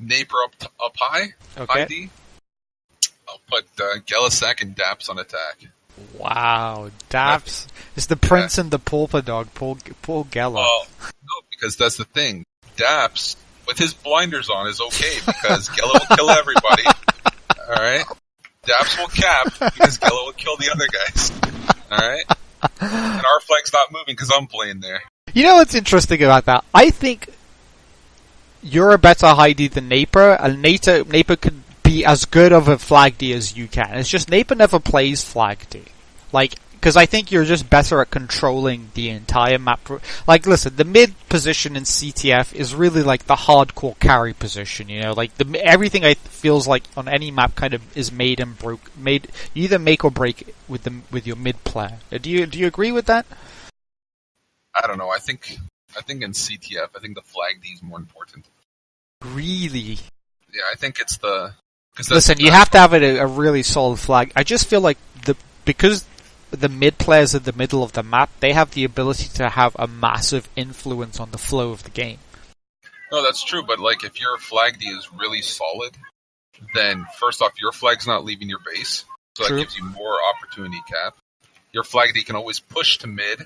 Naper up high. Okay. ID. I'll put Gelisak and Daps on attack. Wow, Daps is the prince and the pauper dog. Poor Gela. Well, no, because that's the thing. Daps with his blinders on is okay because Gela will kill everybody. Alright? Daps will cap because Gela will kill the other guys. Alright? And our flag's not moving because I'm playing there. You know what's interesting about that? I think you're a better Heidi than Naper, and Naper could be as good of a flag D as you can. It's just Naper never plays flag D. Like, because I think you're just better at controlling the entire map. Like, listen, the mid position in CTF is really like the hardcore carry position, you know? Like, everything feels like on any map kind of is made and broke. You either make or break with your mid player. Do you agree with that? I don't know. I think in CTF, I think the flag D is more important. Really? Yeah, I think it's the... Listen, you have to have a really solid flag. I just feel like because the mid players at the middle of the map, they have the ability to have a massive influence on the flow of the game. No, that's true, but like if your flag D is really solid, then first off, your flag's not leaving your base, so True. that gives you more opportunity cap. Your flag D can always push to mid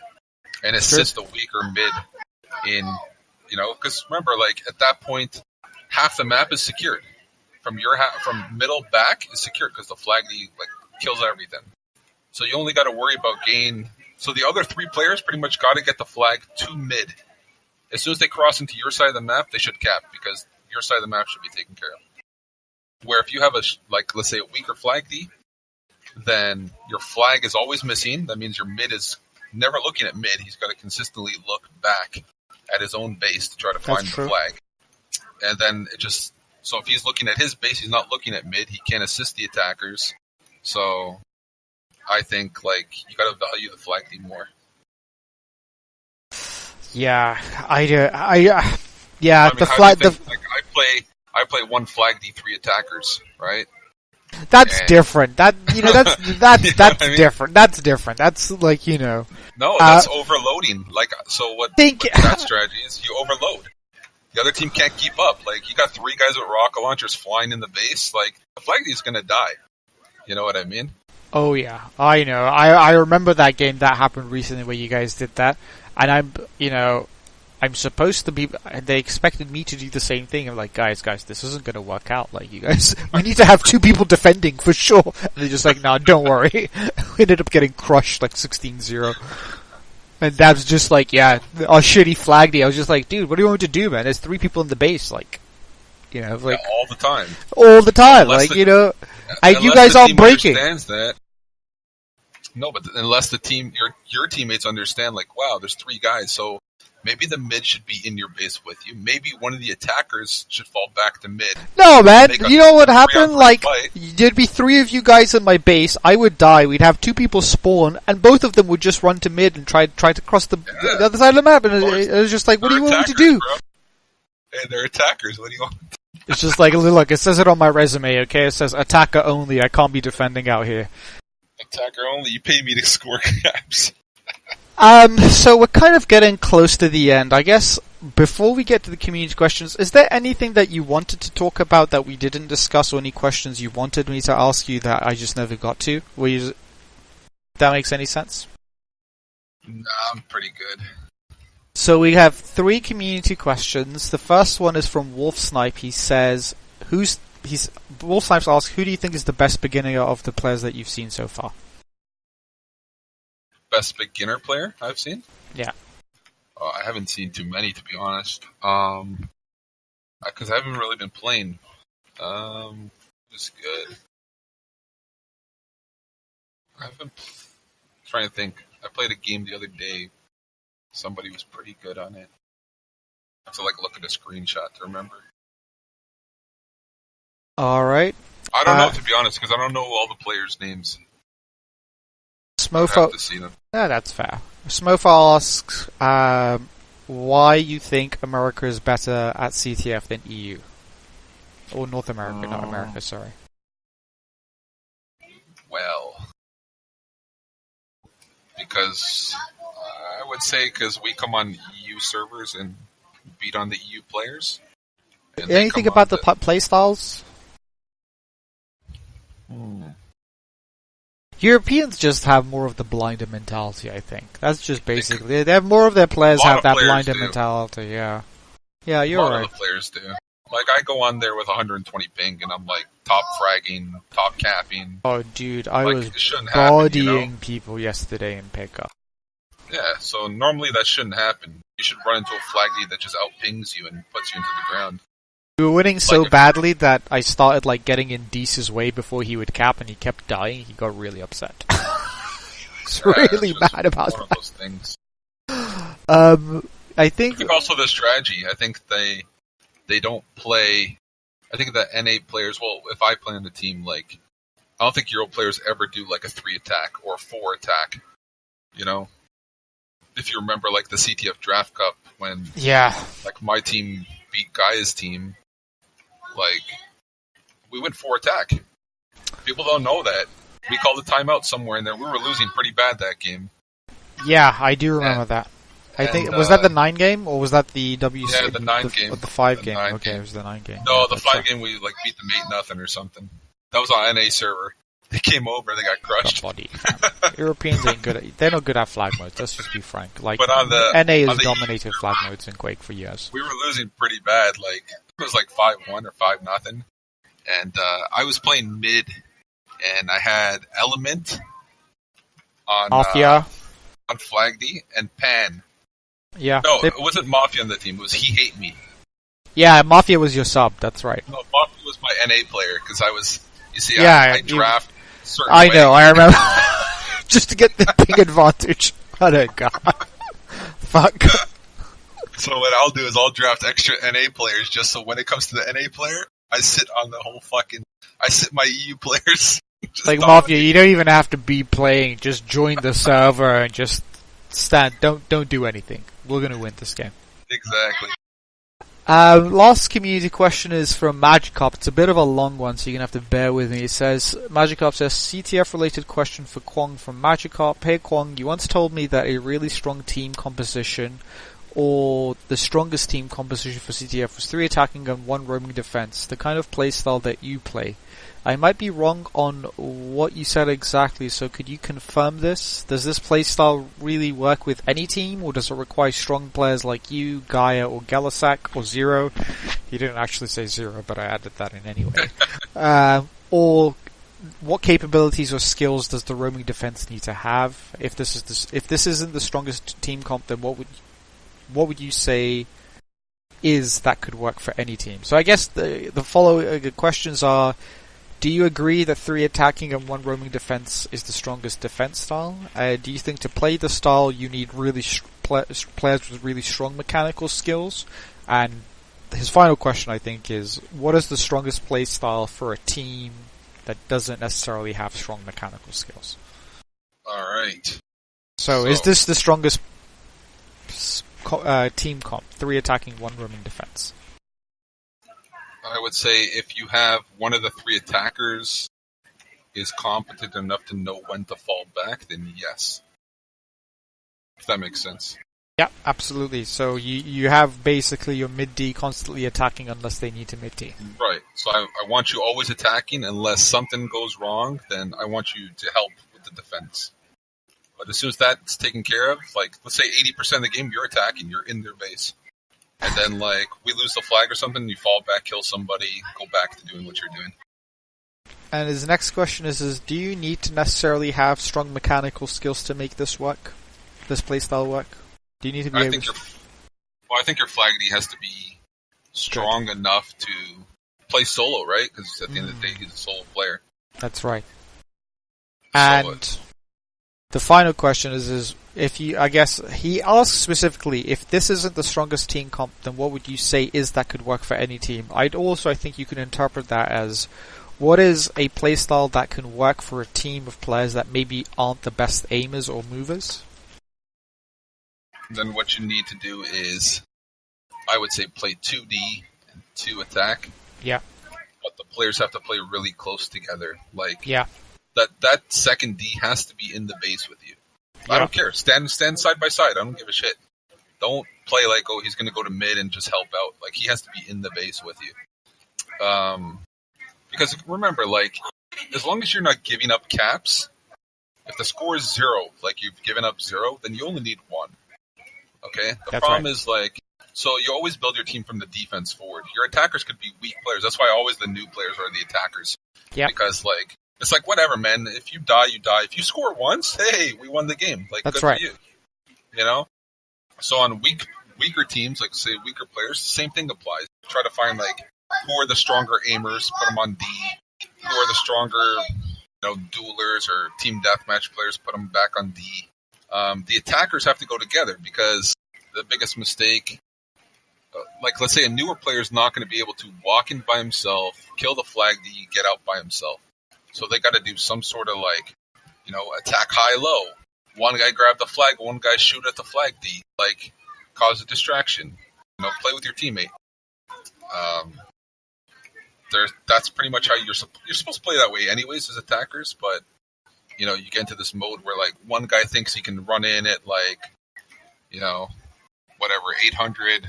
and assist a weaker mid in, you know, because remember, like at that point, half the map is secured. From middle back is secured because the flag D like kills everything. So you only got to worry about gain. So the other three players pretty much got to get the flag to mid. As soon as they cross into your side of the map, they should cap because your side of the map should be taken care of. Where if you have let's say a weaker flag D, then your flag is always missing. That means your mid is never looking at mid. He's got to consistently look back at his own base to try to find the flag. And then so if he's looking at his base, he's not looking at mid. He can't assist the attackers. So I think like you got to value the flag D more. Yeah, I do. Yeah, I mean, the flag. Like I play one flag D, 3 attackers, right? That's different. That's different. That's different. That's like, you know. No, that's overloading. Like, so what that strategy is, you overload. The other team can't keep up. Like, you got 3 guys with rocket launchers flying in the base. Like, the flag D is gonna die. You know what I mean? Oh yeah, I know. I remember that game that happened recently where you guys did that, and I'm supposed to be. They expected me to do the same thing. I'm like, guys, this isn't going to work out. Like, you guys, we need to have 2 people defending for sure. And they're just like, no, don't worry. We ended up getting crushed like 16-0. And Dab's just like, yeah, our shitty flag D. I was just like, dude, what do you want me to do, man? There's 3 people in the base, like, you know, like all the time. All the time, like, you know, you guys aren't breaking. That. No, but unless the team, your teammates understand, like, wow, there's 3 guys, so maybe the mid should be in your base with you. Maybe one of the attackers should fall back to mid. No, man. You know what happened? Like, there'd be 3 of you guys in my base. I would die. We'd have 2 people spawn, and both of them would just run to mid and try to cross the other side of the map. And it was just like, what do you want me to do? Bro. Hey, they're attackers. What do you want? It's just like, look, it says it on my resume, okay? It says attacker only. I can't be defending out here. Attacker only. You pay me to score caps. So we're kind of getting close to the end. I guess before we get to the community questions, is there anything that you wanted to talk about that we didn't discuss, or any questions you wanted me to ask you that I just never got to? If that makes any sense? Nah, I'm pretty good. So we have 3 community questions. The first one is from Wolf Snipe. He says, Wolf Snipes asks, who do you think is the best beginner of the players that you've seen so far? Best beginner player I've seen? Yeah. I haven't seen too many, to be honest. Because I haven't really been playing. Just good. I've been trying to think. I played a game the other day. Somebody was pretty good on it. I have to look at a screenshot to remember. Alright. I don't know, to be honest, because I don't know all the players' names. Smofo. Yeah, that's fair. Smofo asks why you think America is better at CTF than EU. Or North America, not America, sorry. Well, because I would say because we come on EU servers and beat on the EU players. Anything about the play styles? Europeans just have more of the blinder mentality, I think. That's just basically... They have more of their players have that blinder mentality, yeah. Yeah, A you're lot right. of the players do. Like, I go on there with 120 ping, and I'm like top fragging, top capping. Oh, dude, I Like, was it shouldn't happen, bodying people yesterday in pickup. Yeah, so normally that shouldn't happen. You should run into a flaggy that just outpings you and puts you into the ground. We were winning so Like, badly that I started like getting in Deece's way before he would cap, and he kept dying. He got really upset. He's really it's just mad about one of that. those things. I think I think also the strategy. I think they don't play. I think the NA players. Well, if I play on the team, like I don't think Euro players ever do like a 3 attack or a 4 attack. You know, if you remember like the CTF Draft Cup when like my team beat Gaia's team, like we went 4 attack. People don't know that. We called a timeout somewhere in there. We were losing pretty bad that game. Yeah, I do remember that. I think was that the 9 game or was that the WC? Yeah, the 9 game. Or the 5 The game. 9 Okay, game. it was the 9 game. No, Yeah, the that's 5 right. game we like beat them 8-0 or something. That was on NA server. They came over, they got crushed. Body. Europeans ain't good at. They're not good at flag modes. Let's just be frank. Like, But on the NA has on the- dominated flag modes in Quake for years. We were losing pretty bad. Like it was like 5-1 or 5-0, and I was playing mid, and I had Element on Mafia. on Flag D and Pan. Yeah. No, it wasn't Mafia on the team. It was He Hate Me. Yeah, Mafia was your sub. That's right. No, Mafia was my NA player because I was. You see, Yeah, I draft. Certain I way. know. I remember. Just to get the ping advantage. Oh no, God. Fuck. So what I'll do is I'll draft extra NA players just so when it comes to the NA player, I sit on the whole fucking. I sit my EU players. Just Like dominate. Mafia, you don't even have to be playing. Just join the server and just stand. Don't do anything. We're gonna win this game. Exactly. Last community question is from Magicop. It's a bit of a long one, so you're gonna have to bear with me. It says, Magicop says, CTF related question for Kwong from Magicop. Hey Kwong, you once told me that a really strong team composition, or the strongest team composition for CTF was 3 attacking and 1 roaming defense, the kind of playstyle that you play. I might be wrong on what you said exactly, so could you confirm this? Does this playstyle really work with any team, or does it require strong players like you, Gaia, or Galasak, or Zero? You didn't actually say Zero, but I added that in anyway. Or what capabilities or skills does the roaming defense need to have? If this isn't the strongest team comp, then what would you say is that could work for any team? So I guess the following questions are: do you agree that 3 attacking and 1 roaming defense is the strongest defense style? Do you think to play the style you need really players with really strong mechanical skills? And his final question, I think, is what is the strongest play style for a team that doesn't necessarily have strong mechanical skills? Alright. So is this the strongest team comp? 3 attacking, 1 roaming defense. I would say if you have one of the 3 attackers is competent enough to know when to fall back, then yes. If that makes sense. Yeah, absolutely. So you have basically your mid D constantly attacking unless they need to mid D. Right. So I want you always attacking unless something goes wrong, then I want you to help with the defense. But as soon as that's taken care of, like, let's say 80% of the game you're attacking, you're in their base. And then, like, we lose the flag or something, you fall back, kill somebody, go back to doing what you're doing. And his next question is do you need to necessarily have strong mechanical skills to make this work? This playstyle work? Do you need to be I think your flag D has to be strong enough to play solo, right? Because at the end of the day, he's a solo player. That's right. And the final question is if you, I guess, he asks specifically, if this isn't the strongest team comp, then what would you say is that could work for any team? I think you can interpret that as, what is a playstyle that can work for a team of players that maybe aren't the best aimers or movers? Then what you need to do is, I would say, play 2D and 2 attack. Yeah. But the players have to play really close together. Like, yeah. That second D has to be in the base with you. Yeah. I don't care. Stand side by side. I don't give a shit. Don't play like, oh, he's going to go to mid and just help out. Like, he has to be in the base with you. Because remember, like, as long as you're not giving up caps, if the score is 0, like you've given up 0, then you only need 1. Okay? The problem is, like, So you always build your team from the defense forward. Your attackers could be weak players. That's why always the new players are the attackers. Yeah. Because like it's like whatever, man. If you die, you die. If you score once, hey, we won the game. Like That's good right. for you. You know. So on weaker teams, like say weaker players, same thing applies. Try to find like who are the stronger aimers, put them on D. Who are the stronger, duelers or team deathmatch players, put them back on D. The attackers have to go together because the biggest mistake, like let's say a newer player is not going to be able to walk in by himself, kill the flag D, get out by himself. So they got to do some sort of like, attack high-low. One guy grab the flag, one guy shoot at the flag D, like cause a distraction. Play with your teammate. That's pretty much how you're supposed to play that way anyways as attackers, but you get into this mode where like one guy thinks he can run in at like, whatever, 800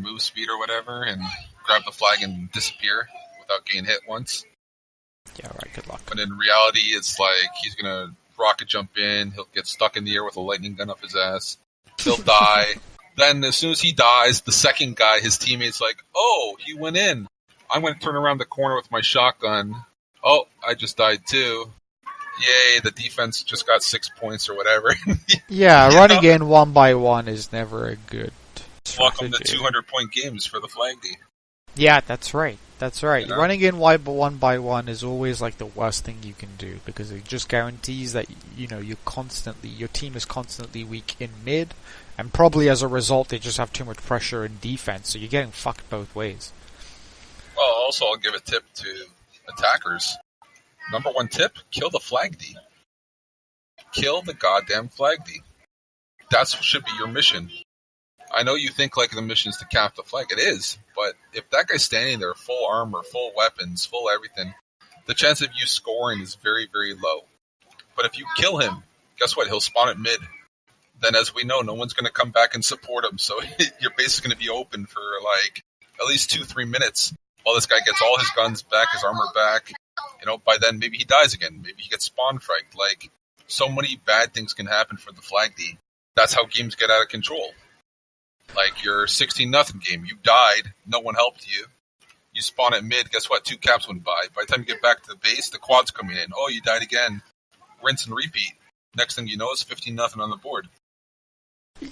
move speed or whatever and grab the flag and disappear without getting hit once. Yeah, right, good luck. But in reality, it's like he's going to rocket jump in, he'll get stuck in the air with a lightning gun up his ass, he'll die. Then as soon as he dies, the second guy, his teammate's like, oh, he went in. I'm going to turn around the corner with my shotgun. Oh, I just died too. Yay, the defense just got 6 points or whatever. Yeah, running in one by one is never a good strategy. Welcome to 200-point games for the flag D. Yeah, that's right. That's right. You know? Running in one by one is always like the worst thing you can do because it just guarantees that your team is constantly weak in mid, and probably as a result they just have too much pressure in defense. So you're getting fucked both ways. Well, also I'll give a tip to attackers. Number one tip: kill the flag D. Kill the goddamn flag D. That should be your mission. I know you think like the mission is to cap the flag. It is, but if that guy's standing there full armor, full weapons, full everything, the chance of you scoring is very, very low. But if you kill him, guess what? He'll spawn at mid. Then as we know, no one's going to come back and support him. So your base is going to be open for like at least 2-3 minutes while this guy gets all his guns back, his armor back. By then maybe he dies again. Maybe he gets spawn friked. Like so many bad things can happen for the flag D. That's how games get out of control. Like your 16-0 game, you died, no one helped you. You spawn at mid, guess what? 2 caps went by. By the time you get back to the base, the quad's coming in. Oh, you died again. Rinse and repeat. Next thing you know, it's 15-0 on the board.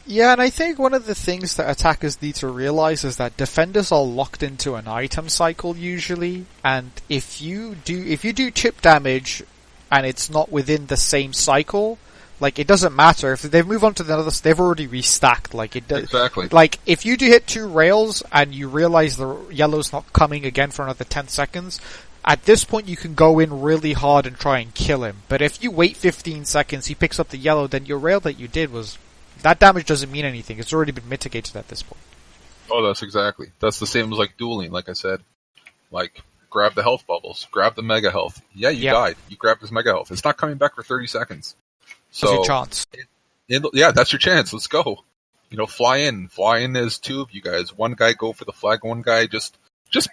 Yeah, and I think one of the things that attackers need to realize is that defenders are locked into an item cycle usually, and if you do chip damage and it's not within the same cycle, like, it doesn't matter. If they move on to the other, they've already restacked. Like, it does. Exactly. Like, if you do hit 2 rails and you realize the yellow's not coming again for another 10 seconds, at this point you can go in really hard and try and kill him. But if you wait 15 seconds, he picks up the yellow, then your rail that you did that damage doesn't mean anything. It's already been mitigated at this point. Oh, that's the same as like dueling, like I said. Like, grab the health bubbles. Grab the mega health. Yeah, you died. You grabbed this mega health. It's not coming back for 30 seconds. So, that's your chance. Yeah, that's your chance. Let's go. Fly in. Fly in as 2 of you guys. One guy go for the flag. One guy just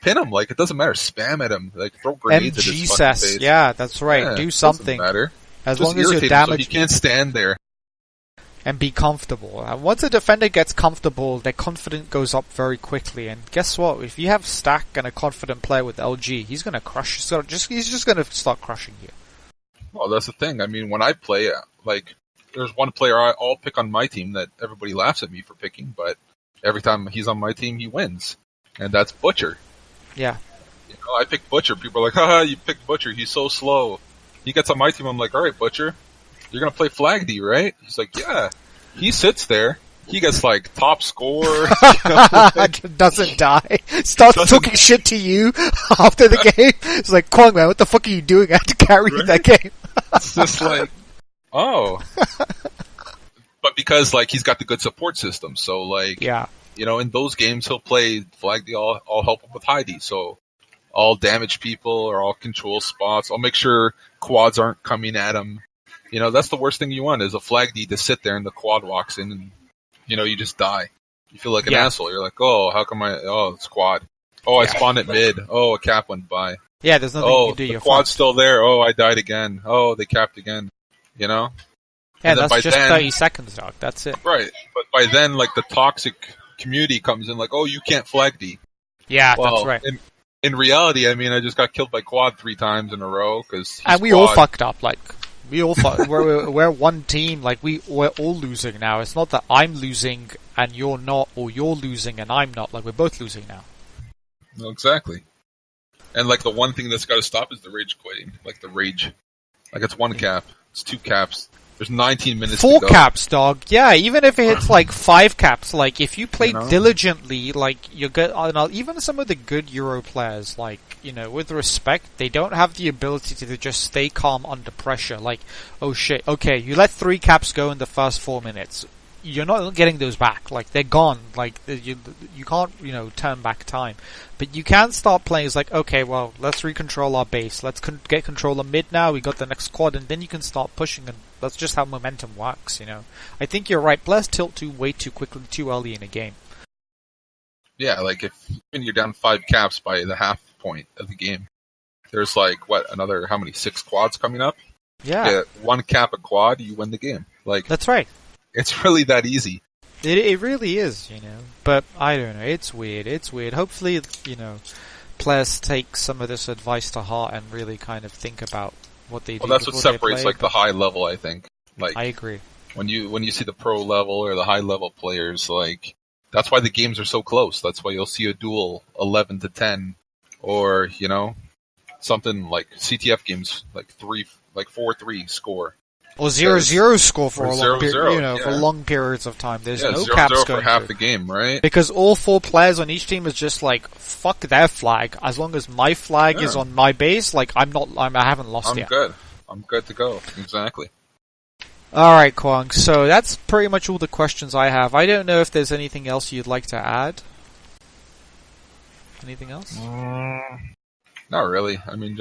pin him. Like, it doesn't matter. Spam at him. Like, throw grenades at his fucking face. Yeah, that's right. Yeah, do something. Doesn't matter. As just long as you're damaged. So he can't stand there. And be comfortable. And once a defender gets comfortable, their confidence goes up very quickly. And guess what? If you have Stack and a confident player with LG, he's going to crush. He's just going to start crushing you. Well, that's the thing. I mean, when I play, like, there's one player I'll pick on my team that everybody laughs at me for picking, but every time he's on my team, he wins. And that's Butcher. Yeah. I pick Butcher. People are like, haha, you picked Butcher. He's so slow. He gets on my team. I'm like, all right, Butcher, you're going to play Flag D, right? He's like, yeah. He sits there. He gets like top score. Doesn't die. Starts talking shit to you after the game. It's like, Kwong, man, what the fuck are you doing? I had to carry that game. It's just like, oh. But because like he's got the good support system, so like, yeah. In those games he'll play Flag D. I'll help him with Heidi. So I'll damage people or I'll control spots. I'll make sure quads aren't coming at him. That's the worst thing you want is a Flag D to sit there and the quad walks in and, you just die. You feel like an asshole. You're like, oh, how come it's quad. Oh, I spawned at mid. Oh, a cap went by. Yeah, there's nothing you can do. The quad's still there. Oh, I died again. Oh, they capped again. Yeah, that's just 30 seconds, dog. That's it. Right. But by then, like, the toxic community comes in like, oh, you can't flag D. Yeah, Well, that's right. In reality, I mean, I just got killed by quad 3 times in a row because And we all fucked up. Like we all we're one team. Like we're all losing now. It's not that I'm losing and you're not, or you're losing and I'm not. Like we're both losing now. No, exactly. And like the one thing that's got to stop is the rage quitting. Like the rage. Like it's 1 cap. It's 2 caps. There's 19 minutes 4 to go. caps, dog. Yeah, even if it hits like 5 caps, like if you play diligently, like you get. Even some of the good Euro players, like with respect, they don't have the ability to just stay calm under pressure. Like, oh shit, okay, you let 3 caps go in the first 4 minutes. You're not getting those back. Like they're gone. Like you can't turn back time. But you can start playing. It's like, okay, well, let's recontrol our base. Let's get control of mid now. We got the next quad, and then you can start pushing. And that's just how momentum works. I think you're right. Players tilt way too quickly, too early in a game. Yeah, like when you're down 5 caps by the half point of the game, there's like another how many 6 quads coming up? Yeah. Get 1 cap a quad, you win the game. Like that's right. It's really that easy. It really is, But I don't know. It's weird. Hopefully, players take some of this advice to heart and really kind of think about what they do. Well, that's what separates the high level, I think. Like I agree. When you see the pro level or the high level players, like that's why the games are so close. That's why you'll see a duel 11-10, or something like CTF games like 4-3 score. Or 0-0 score for a long 0-0, for long periods of time. There's no 0-0 caps for going half through. the game, right? Because all 4 players on each team is just like, fuck their flag. As long as my flag is on my base, like I haven't lost yet. I'm good to go. Exactly. Alright, Kwong. So that's pretty much all the questions I have. I don't know if there's anything else you'd like to add. Anything else? Not really. I mean,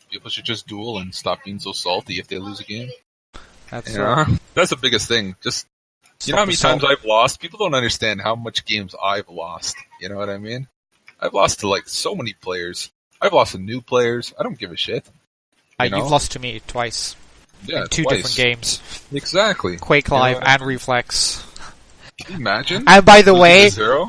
people should just duel and stop being so salty if they lose a game. That's that's the biggest thing. Just you know how many times I've lost? People don't understand how much games I've lost. You know what I mean? I've lost to like so many players. I've lost to new players. I don't give a shit. You've lost to me twice. Yeah, in 2 twice. different games. Exactly. Quake Live and Reflex. Can you imagine? And by the way, 0?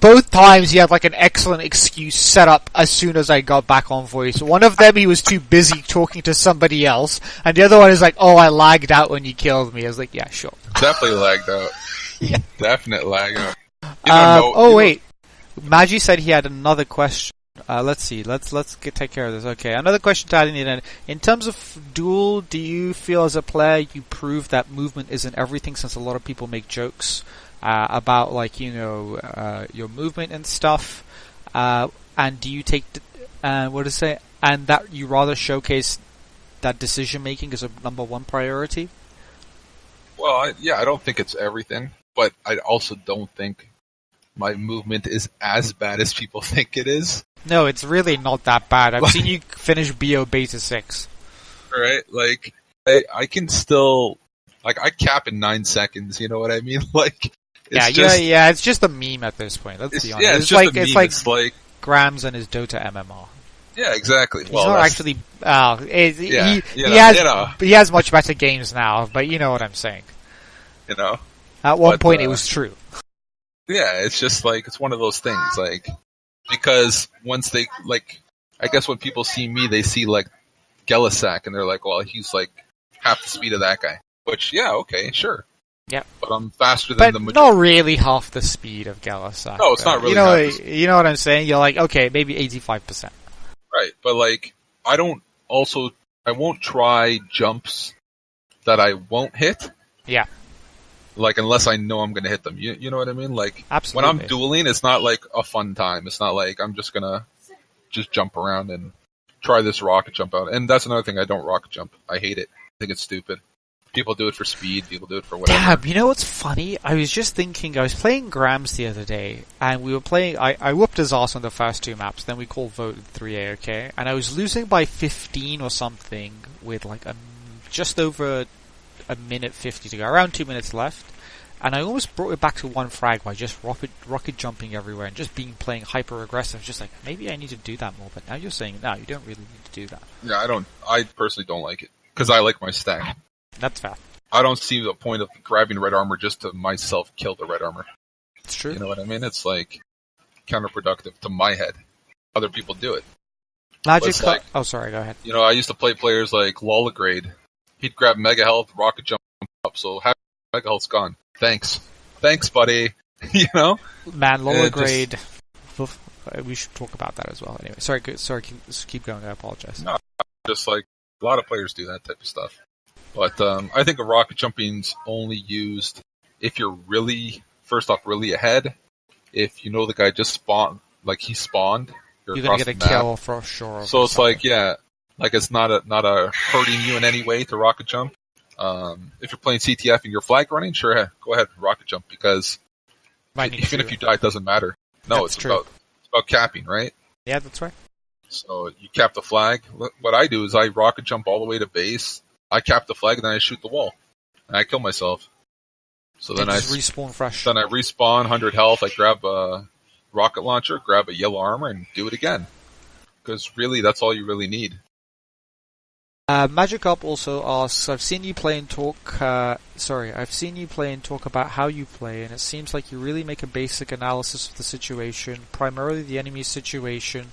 both times he had like an excellent excuse set up as soon as I got back on voice. One of them he was too busy talking to somebody else, and the other one is like, oh, I lagged out when you killed me. I was like, yeah, sure. Definitely lagged out. Yeah. Definite lag out. Wait. Magi said he had another question. Let's see. Let's take care of this. Okay, another question to add in. In terms of Duel, do you feel as a player you prove that movement isn't everything? Since a lot of people make jokes about your movement and stuff, and do you take and that you rather showcase that decision making as a number 1 priority? Well, I don't think it's everything, but I also don't think my movement is as bad as people think it is. No, it's really not that bad. I've seen you finish BO Beta 6. Right? Like, I can still... Like, I cap in 9 seconds, you know what I mean? Like, it's just a meme at this point, let's be honest. Yeah, it's just a meme. It's like Grams and his Dota MMR. Yeah, exactly. He's not actually... he has much better games now, but you know what I'm saying. At one point it was true. Yeah, it's just like, it's one of those things, like... Because once they, like, I guess when people see me, they see, like, Gelisac, and they're like, well, he's, like, half the speed of that guy. Which, yeah, okay, sure. Yeah. But I'm faster than the majority. Not really half the speed of Gelisac. No, it's not really half the speed. You know what I'm saying? You're like, okay, maybe 85%. Right, but, like, I won't try jumps that I won't hit. Yeah. Like, unless I know I'm gonna hit them. You know what I mean? Like, absolutely. When I'm dueling, it's not like a fun time. It's not like I'm just gonna jump around and try this rocket jump out. And that's another thing, I don't rocket jump. I hate it. I think it's stupid. People do it for speed, people do it for whatever. Damn, you know what's funny? I was just thinking, I was playing Grams the other day, and we were playing, I whooped his ass on the first 2 maps, then we called vote 3A, okay? And I was losing by 15 or something with like just over a minute 50 to go, around 2 minutes left, and I almost brought it back to 1 frag by just rocket jumping everywhere and just playing hyper aggressive. Just like, maybe I need to do that more, but now you're saying, no, you don't really need to do that. Yeah, I personally don't like it, because I like my stack. That's fair. I don't see the point of grabbing red armor just to myself kill the red armor. It's true. You know what I mean? It's like counterproductive to my head. Other people do it. Magic. Like, oh, sorry. Go ahead. You know, I used to play players like Lolagrade. He'd grab Mega Health, Rocket Jump up, so half Mega Health's gone. Thanks, buddy. You know, man, Lolagrade. We should talk about that as well. Anyway, sorry. Keep going. I apologize. No, just like a lot of players do that type of stuff. But I think a rocket jumping's only used if you're really, first off, really ahead. If you know the guy just spawned, like he spawned, you're gonna get a kill for sure. So it's like, yeah, like it's not a hurting you in any way to rocket jump. If you're playing CTF and you're flag running, sure, go ahead, rocket jump, because even if you die, it doesn't matter. No, it's about capping, right? Yeah, that's right. So you cap the flag. What I do is I rocket jump all the way to base. I cap the flag, and then I shoot the wall. And I kill myself. So then I respawn fresh. Then I respawn, 100 health. I grab a rocket launcher, grab a yellow armor, and do it again. Because really, that's all you really need. Magic Up also asks, I've seen you play and talk about how you play, and it seems like you really make a basic analysis of the situation, primarily the enemy's situation,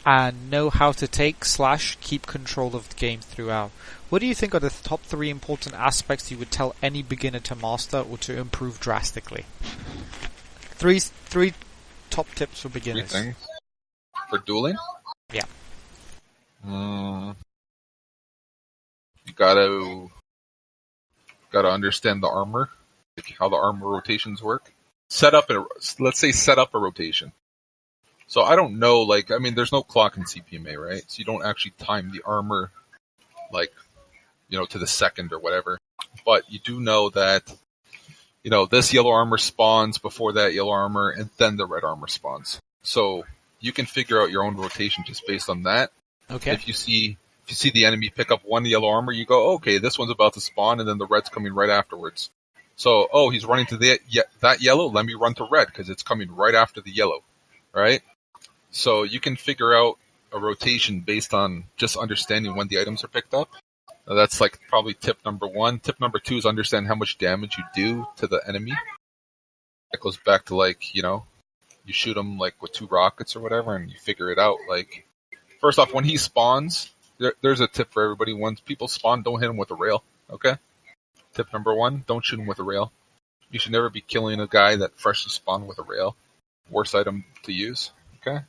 and know how to take/keep control of the game throughout. What do you think are the top 3 important aspects you would tell any beginner to master or to improve drastically? Three top tips for beginners. 3 things. For dueling? Yeah. You gotta understand the armor, like how the armor rotations work. Let's say set up a rotation. So I don't know, there's no clock in CPMA, right? So you don't actually time the armor, to the second or whatever. But you do know that, this yellow armor spawns before that yellow armor, and then the red armor spawns. So you can figure out your own rotation just based on that. Okay. If you see the enemy pick up one yellow armor, you go, okay, this one's about to spawn, and then the red's coming right afterwards. So, he's running to that yellow, let me run to red, because it's coming right after the yellow, right? So you can figure out a rotation based on just understanding when the items are picked up. Now, that's probably tip number 1. Tip number 2 is understand how much damage you do to the enemy. That goes back to you shoot him with 2 rockets or whatever, and you figure it out. First off, when he spawns, there's a tip for everybody. Once people spawn, don't hit him with a rail, okay? Tip number 1, don't shoot him with a rail. You should never be killing a guy that freshly spawned with a rail. Worst item to use, okay?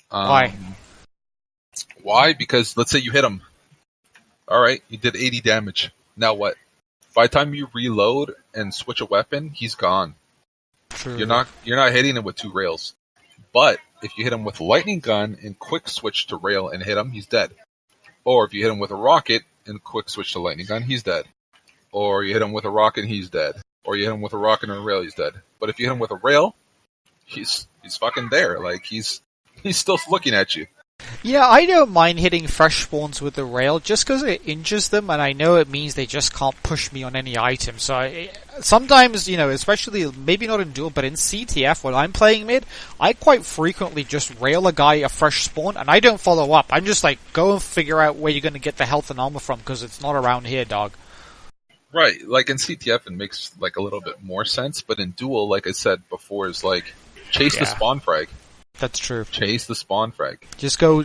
Why? Why? Because let's say you hit him. Alright, you did 80 damage. Now what? By the time you reload and switch a weapon, he's gone. True. You're not hitting him with 2 rails. But if you hit him with a lightning gun and quick switch to rail and hit him, he's dead. Or if you hit him with a rocket and quick switch to lightning gun, he's dead. Or you hit him with a rocket and he's dead. Or you hit him with a rocket and a rail, he's dead. But if you hit him with a rail, he's fucking there. He's still looking at you. Yeah, I don't mind hitting fresh spawns with the rail just because it injures them, and I know it means they just can't push me on any item. So sometimes, especially maybe not in Duel, but in CTF when I'm playing mid, I quite frequently just rail a guy a fresh spawn, and I don't follow up. I'm just go and figure out where you're going to get the health and armor from because it's not around here, dog. Right, in CTF it makes a little bit more sense, but in Duel, like I said before, is chase the spawn frag. That's true. Chase the spawn frag. Just go,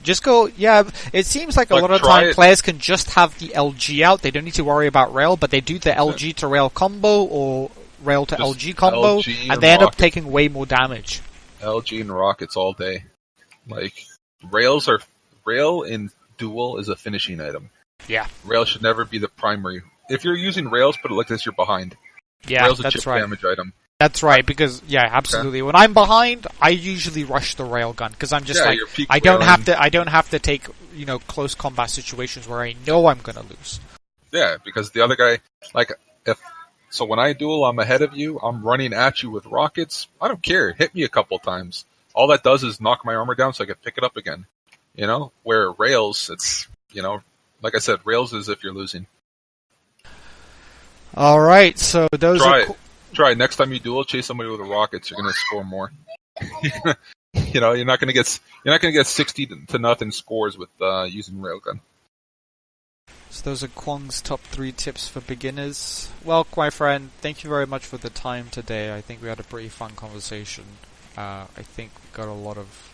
yeah, it seems like a lot of time players can just have the LG out, they don't need to worry about rail, but they do the LG to rail combo, or rail to LG combo, and they end up taking way more damage. LG and rockets all day. Rail in Duel is a finishing item. Yeah. Rail should never be the primary. If you're using rails, put it like this, you're behind. Yeah, Rail's a that's chip right. damage item. That's right, because absolutely. Okay. When I'm behind, I usually rush the railgun because I'm just I don't have to take close combat situations where I know I'm gonna lose. Yeah, because the other guy when I duel, I'm ahead of you. I'm running at you with rockets. I don't care. Hit me a couple times. All that does is knock my armor down so I can pick it up again. Where rails, it's like I said, rails is if you're losing. All right, so those Try next time you duel, chase somebody with a rockets. You're gonna score more. You're not gonna get 60 to nothing scores with using railgun. So those are Kwong's top 3 tips for beginners. Well, my friend, thank you very much for the time today. I think we had a pretty fun conversation. I think we got a lot of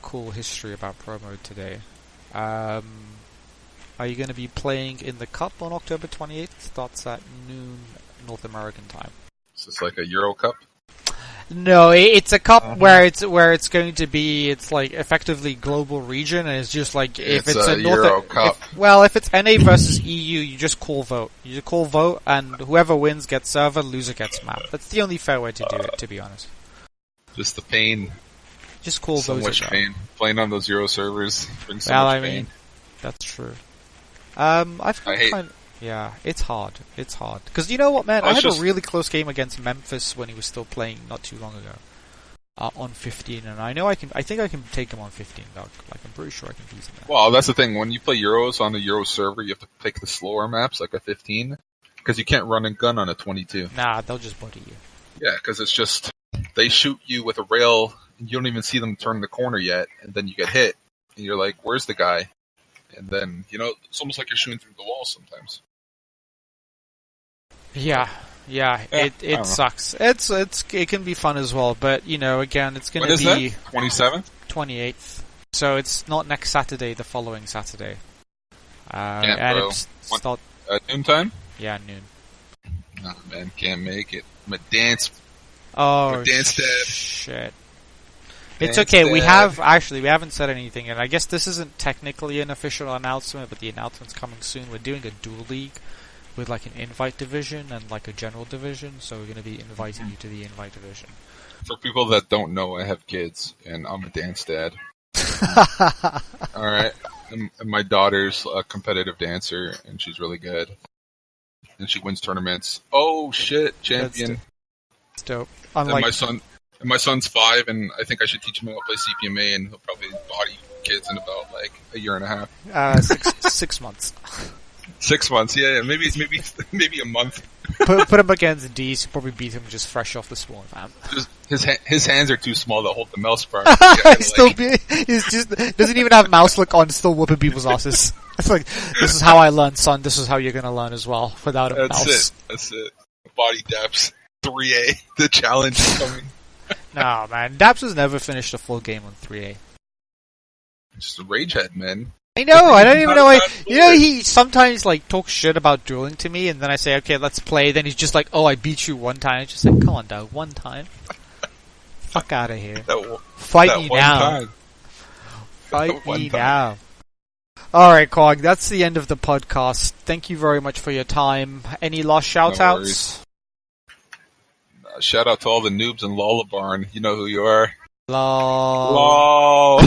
cool history about Promode today. Are you going to be playing in the Cup on October 28th? Starts at noon North American time. So it's like a Euro Cup? No, it's a cup where it's going to be, it's like effectively global region, and it's just like if it's a Euro Cup. If it's NA versus EU, you just call vote. You just call vote, and whoever wins gets server, loser gets map. That's the only fair way to do it, to be honest. Just the pain. Just call so vote. So much pain. Playing on those Euro servers brings so much pain. That's true. Yeah, it's hard. It's hard. Because you know what, man? I had a really close game against Memphis when he was still playing not too long ago. On 15, and I think I can take him on 15, dog. Like, I'm pretty sure I can beat him. Well, that's the thing. When you play Euros on a Euro server, you have to pick the slower maps, like a 15, because you can't run and gun on a 22. Nah, they'll just body you. Yeah, because it's just, they shoot you with a rail, and you don't even see them turn the corner yet, and then you get hit, and you're like, where's the guy? And then, it's almost like you're shooting through the wall sometimes. Yeah, it sucks. It can be fun as well, but again, it's going to be 27th, 28th. So it's not next Saturday, the following Saturday. At noontime? Yeah, noon. Nah, man, can't make it. I'm a dance. Oh, dance dad. Shit. It's okay. We haven't said anything, and I guess this isn't technically an official announcement, but the announcement's coming soon. We're doing a dual league with like an invite division and like a general division, so we're going to be inviting you to the invite division. For people that don't know, I have kids, and I'm a dance dad. Alright, and my daughter's a competitive dancer, and she's really good. And she wins tournaments. Oh shit, champion. That's dope. And my son's 5, and I think I should teach him how to play CPMA, and he'll probably body kids in about like a year and a half. 6 months. 6 months, yeah, maybe a month. Put him against D's, you probably beat him just fresh off the spawn, fam. His hands are too small to hold the mouse bar. He's just doesn't even have mouse look on, still whooping people's asses. It's like, this is how I learned, son. This is how you're gonna learn as well, without a mouse. That's it. Body depths 3A. The challenge is coming. Nah, man. Daps has never finished a full game on 3A. Just a ragehead, man. I know, I don't even know. He sometimes like talks shit about dueling to me, and then I say, okay, let's play. Then he's just like, oh, I beat you one time. It's just like, come on, dog, one time. Fuck out of here. Fight me now. Fight me now. Alright, Kwong, that's the end of the podcast. Thank you very much for your time. Any last shout-outs? Shout out to all the noobs in Lullabarn. You know who you are. LOL.